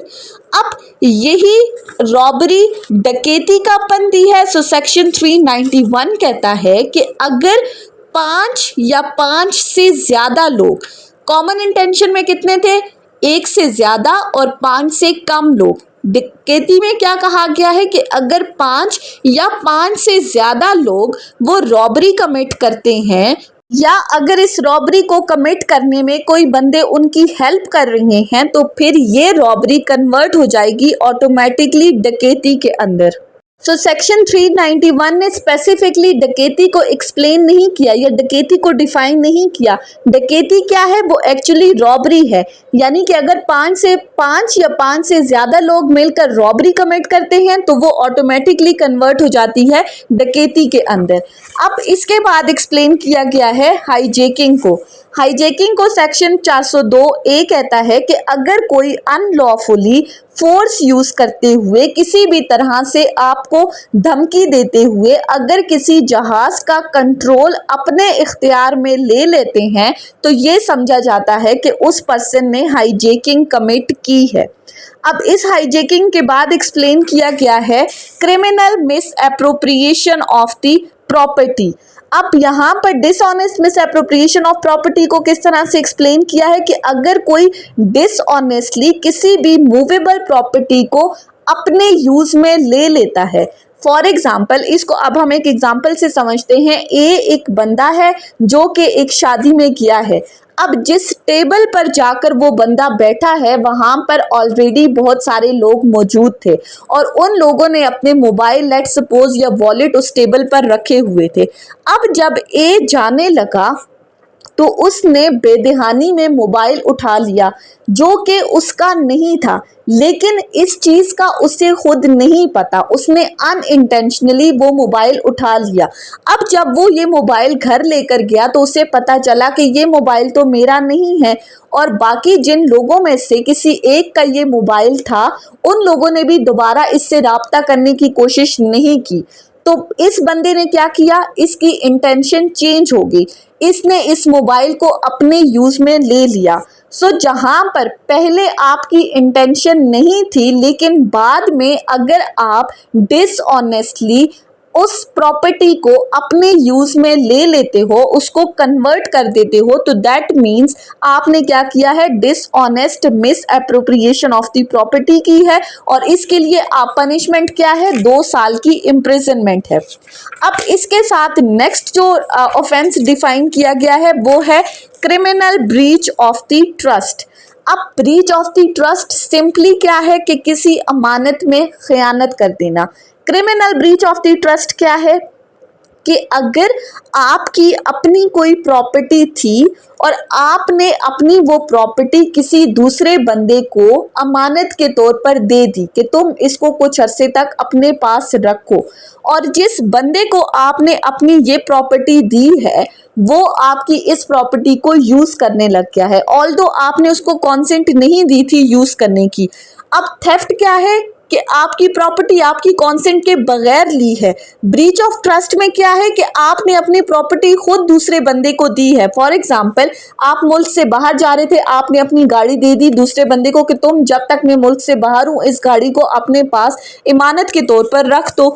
अब यही रॉबरी डकैती का बनती है। सो सेक्शन 391 कहता है कि अगर 5 या 5 से ज्यादा लोग, कॉमन इंटेंशन में कितने थे, 1 से ज्यादा और 5 से कम लोग, डकैती में क्या कहा गया है कि अगर 5 या 5 से ज्यादा लोग वो रॉबरी कमिट करते हैं या अगर इस रॉबरी को कमिट करने में कोई बंदे उनकी हेल्प कर रहे हैं, तो फिर ये रॉबरी कन्वर्ट हो जाएगी ऑटोमेटिकली डकैती के अंदर। सो सेक्शन 391 ने स्पेसिफिकली डकैती को एक्सप्लेन नहीं किया या डकैती को डिफाइन नहीं किया। डकैती क्या है, वो एक्चुअली रॉबरी है, यानी कि अगर 5 या 5 से ज़्यादा लोग मिलकर रॉबरी कमिट करते हैं तो वो ऑटोमेटिकली कन्वर्ट हो जाती है डकैती के अंदर। अब इसके बाद एक्सप्लेन किया गया है हाईजैकिंग को। हाईजैकिंग को सेक्शन 402A कहता है कि अगर कोई अनलॉफुली फोर्स यूज करते हुए किसी भी तरह से आपको धमकी देते हुए अगर किसी जहाज का कंट्रोल अपने इख्तियार में ले लेते हैं, तो ये समझा जाता है कि उस पर्सन ने हाईजैकिंग कमिट की है। अब इस हाईजैकिंग के बाद एक्सप्लेन किया गया है criminal miss appropriation of the property. अब यहाँ पर dishonest miss appropriation of property को किस तरह से एक्सप्लेन किया है कि अगर कोई डिसऑनेस्टली किसी भी मूवेबल प्रॉपर्टी को अपने यूज में ले लेता है। फॉर एग्जाम्पल, इसको अब हम एक एग्जाम्पल से समझते हैं। एक बंदा है जो कि एक शादी में गया है। अब जिस टेबल पर जाकर वो बंदा बैठा है वहां पर ऑलरेडी बहुत सारे लोग मौजूद थे और उन लोगों ने अपने मोबाइल लेट सपोज या वॉलेट उस टेबल पर रखे हुए थे। अब जब ए जाने लगा तो उसने बेदहानी में मोबाइल उठा लिया जो कि उसका नहीं था, लेकिन इस चीज का उसे खुद नहीं पता, उसने अनइंटेंशनली वो मोबाइल उठा लिया। अब जब वो ये मोबाइल घर लेकर गया तो उसे पता चला कि ये मोबाइल तो मेरा नहीं है और बाकी जिन लोगों में से किसी एक का ये मोबाइल था उन लोगों ने भी दोबारा इससे राब्ता करने की कोशिश नहीं की। तो इस बंदे ने क्या किया, इसकी इंटेंशन चेंज हो गई, इसने इस मोबाइल को अपने यूज में ले लिया। सो जहां पर पहले आपकी इंटेंशन नहीं थी, लेकिन बाद में अगर आप डिसऑनेस्टली उस प्रॉपर्टी को अपने यूज में ले लेते हो, उसको कन्वर्ट कर देते हो, तो दैट मीन्स आपने क्या किया है, dishonest miss appropriation of the property की है, और इसके लिए आप पनिशमेंट क्या है, 2 साल की इम्प्रिजनमेंट है। अब इसके साथ नेक्स्ट जो ऑफेंस डिफाइन किया गया है वो है criminal breach of the trust. अब breach of the trust simply क्या है कि किसी अमानत में खयानत कर देना। Criminal breach of the trust क्या है कि अगर आपकी अपनी कोई प्रॉपर्टी थी और आपने अपनी वो प्रॉपर्टी किसी दूसरे बंदे को अमानत के तौर पर दे दी कि तुम इसको कुछ अरसे तक अपने पास रखो, और जिस बंदे को आपने अपनी ये प्रॉपर्टी दी है वो आपकी इस प्रॉपर्टी को यूज करने लग गया है, ऑल्दो आपने उसको कॉन्सेंट नहीं दी थी यूज करने की। अब थेफ्ट क्या है कि आपकी प्रॉपर्टी आपकी कॉन्सेंट के बगैर ली है। ब्रीच ऑफ ट्रस्ट में क्या है कि आपने अपनी प्रॉपर्टी खुद दूसरे बंदे को दी है। फॉर एग्जाम्पल, आप मुल्क से बाहर जा रहे थे, आपने अपनी गाड़ी दे दी दूसरे बंदे को कि तुम जब तक मैं मुल्क से बाहर हूं इस गाड़ी को अपने पास इमानत के तौर पर रख दो।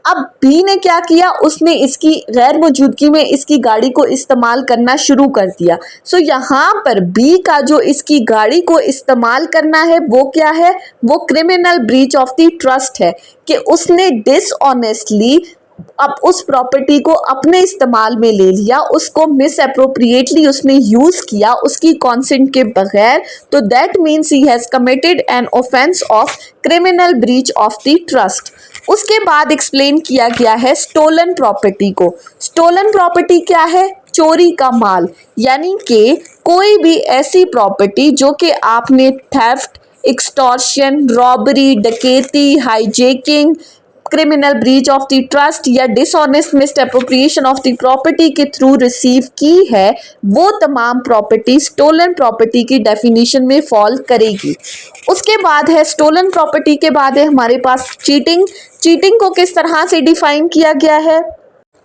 अब बी ने क्या किया, उसने इसकी गैर मौजूदगी में इसकी गाड़ी को इस्तेमाल करना शुरू कर दिया। सो यहाँ पर बी का जो इसकी गाड़ी को इस्तेमाल करना है वो क्या है, वो criminal breach of the trust है कि उसने डिसऑनेस्टली अब उस प्रॉपर्टी को अपने इस्तेमाल में ले लिया, उसको मिस अप्रोप्रिएटली उसने यूज किया उसकी कॉन्सेंट के बगैर, तो that means he has committed an offence of criminal breach of the trust. उसके बाद एक्सप्लेन किया गया है स्टोलन प्रॉपर्टी को। स्टोलन प्रॉपर्टी क्या है, चोरी का माल, यानी कि कोई भी ऐसी प्रॉपर्टी जो कि आपने थेफ्ट, एक्सटॉर्शन, रॉबरी, डकैती, hijacking, criminal breach of the trust या dishonest misappropriation of the property के थ्रू रिसीव की है, वो तमाम प्रॉपर्टी स्टोलन प्रॉपर्टी की डेफिनेशन में फॉल करेगी। उसके बाद है स्टोलन प्रॉपर्टी के बाद है हमारे पास चीटिंग। चीटिंग को किस तरह से डिफाइन किया गया है,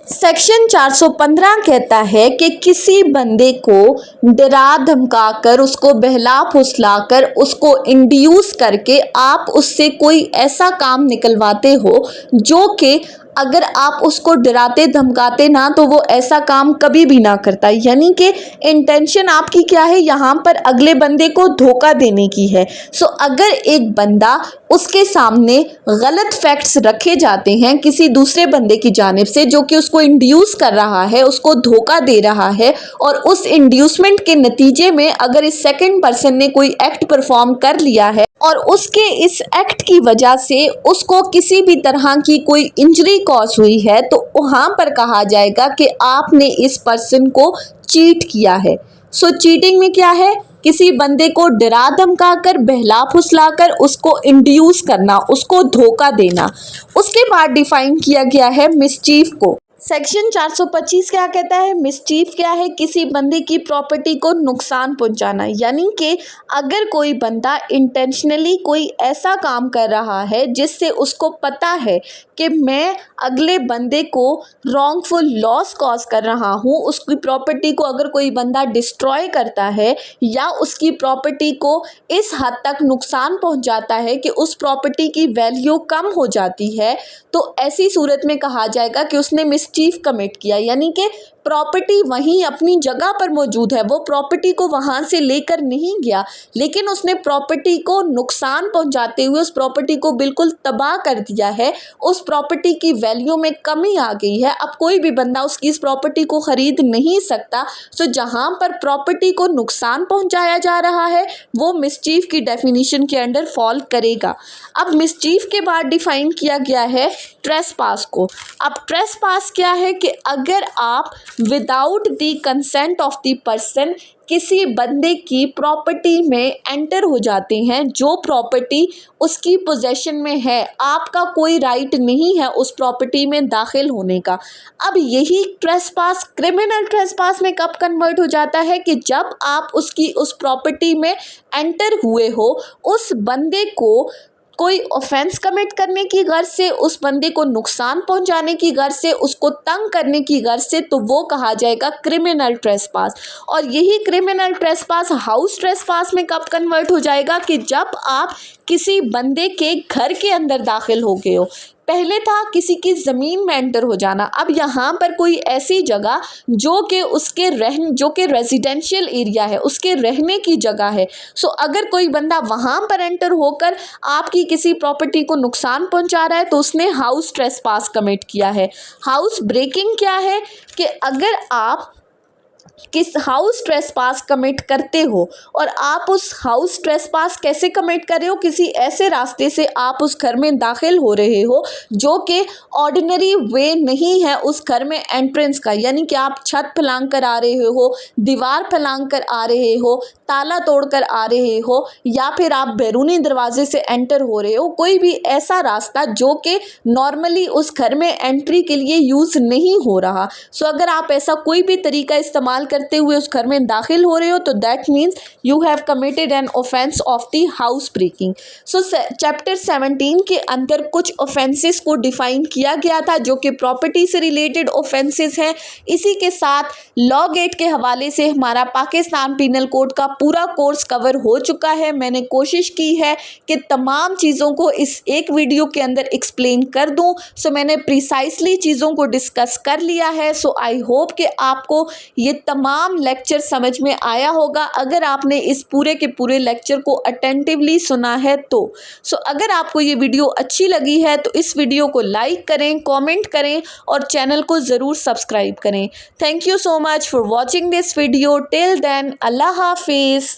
सेक्शन 415 कहता है कि किसी बंदे को डरा धमका कर, उसको बहला फुसला कर, उसको इंड्यूस करके आप उससे कोई ऐसा काम निकलवाते हो जो कि अगर आप उसको डराते धमकाते ना तो वो ऐसा काम कभी भी ना करता। यानी कि इंटेंशन आपकी क्या है, यहाँ पर अगले बंदे को धोखा देने की है। सो अगर एक बंदा, उसके सामने गलत फैक्ट्स रखे जाते हैं किसी दूसरे बंदे की जानिब से जो कि उसको इंड्यूस कर रहा है, उसको धोखा दे रहा है, और उस इंड्यूसमेंट के नतीजे में अगर इस सेकंड पर्सन ने कोई एक्ट परफॉर्म कर लिया है और उसके इस एक्ट की वजह से उसको किसी भी तरह की कोई इंजरी कॉज हुई है, तो वहाँ पर कहा जाएगा कि आपने इस पर्सन को चीट किया है। सो चीटिंग में क्या है, किसी बंदे को डरा धमका कर, बहला फुसला कर उसको इंड्यूस करना, उसको धोखा देना। उसके बाद डिफाइन किया गया है मिसचीफ को। सेक्शन 425 क्या कहता है, मिसचीफ क्या है, किसी बंदे की प्रॉपर्टी को नुकसान पहुंचाना। यानी कि अगर कोई बंदा इंटेंशनली कोई ऐसा काम कर रहा है जिससे उसको पता है कि मैं अगले बंदे को रॉन्गफुल लॉस कॉज कर रहा हूँ, उसकी प्रॉपर्टी को अगर कोई बंदा डिस्ट्रॉय करता है या उसकी प्रॉपर्टी को इस हद तक नुकसान पहुंचाता है कि उस प्रॉपर्टी की वैल्यू कम हो जाती है, तो ऐसी सूरत में कहा जाएगा कि उसने मिसचीफ कमिट किया। यानी कि प्रॉपर्टी वहीं अपनी जगह पर मौजूद है, वो प्रॉपर्टी को वहाँ से लेकर नहीं गया, लेकिन उसने प्रॉपर्टी को नुकसान पहुँचाते हुए उस प्रॉपर्टी को बिल्कुल तबाह कर दिया है, उस प्रॉपर्टी की वैल्यू में कमी आ गई है। अब कोई भी बंदा उसकी इस प्रॉपर्टी को ख़रीद नहीं सकता। सो जहाँ पर प्रॉपर्टी को नुकसान पहुँचाया जा रहा है वो मिसचीफ की डेफिनेशन के अंडर फॉल करेगा। अब मिसचीफ के बाद डिफाइन किया गया है ट्रेसपास को। अब ट्रेसपास क्या है कि अगर आप without the consent of the person किसी बंदे की प्रॉपर्टी में एंटर हो जाते हैं, जो प्रॉपर्टी उसकी पोजेशन में है, आपका कोई राइट नहीं है उस प्रॉपर्टी में दाखिल होने का। अब यही ट्रेसपास क्रिमिनल ट्रेसपास में कब कन्वर्ट हो जाता है कि जब आप उसकी उस प्रॉपर्टी में एंटर हुए हो, उस बंदे को कोई ऑफेंस कमिट करने की गर्ज से, उस बंदे को नुकसान पहुंचाने की गर्ज से, उसको तंग करने की गर्ज से, तो वो कहा जाएगा क्रिमिनल ट्रेसपास। और यही क्रिमिनल ट्रेसपास हाउस ट्रेसपास में कब कन्वर्ट हो जाएगा कि जब आप किसी बंदे के घर के अंदर दाखिल हो गए हो। पहले था किसी की ज़मीन में एंटर हो जाना, अब यहाँ पर कोई ऐसी जगह जो कि रेजिडेंशियल एरिया है, उसके रहने की जगह है। सो अगर कोई बंदा वहाँ पर एंटर होकर आपकी किसी प्रॉपर्टी को नुकसान पहुँचा रहा है तो उसने हाउस ट्रेसपास कमिट किया है। हाउस ब्रेकिंग क्या है कि अगर आप किस हाउस ट्रेसपास कमिट करते हो, और आप उस हाउस ट्रेसपास कैसे कमिट कर रहे हो, किसी ऐसे रास्ते से आप उस घर में दाखिल हो रहे हो जो कि ऑर्डिनरी वे नहीं है उस घर में एंट्रेंस का, यानी कि आप छत फलांग कर आ रहे हो, दीवार फलांग कर आ रहे हो, ताला तोड़ कर आ रहे हो, या फिर आप बैरूनी दरवाजे से एंटर हो रहे हो, कोई भी ऐसा रास्ता जो कि नॉर्मली उस घर में एंट्री के लिए यूज़ नहीं हो रहा। सो अगर आप ऐसा कोई भी तरीका इस्तेमाल करते हुए उस घर में दाखिल हो रहे हो तो that means you have committed an offence of the house breaking. So chapter 17 के अंदर कुछ ऑफेंसेस को डिफाइन किया गया था जो कि प्रॉपर्टी से रिलेटेड ऑफेंसेस हैं। इसी के साथ लॉ गेट के हवाले से हमारा पाकिस्तान पीनल कोड का पूरा कोर्स कवर हो चुका है। मैंने कोशिश की है कि तमाम चीज़ों को इस एक वीडियो के अंदर एक्सप्लेन कर दूं। सो मैंने प्रिसाइसली चीज़ों को डिस्कस कर लिया है। सो आई होप कि आपको ये तमाम लेक्चर समझ में आया होगा अगर आपने इस पूरे के पूरे लेक्चर को अटेंटिवली सुना है तो। सो अगर आपको ये वीडियो अच्छी लगी है तो इस वीडियो को लाइक करें, कमेंट करें और चैनल को ज़रूर सब्सक्राइब करें। Thank you so much for watching this video. Till then, अल्लाह हाफिज़।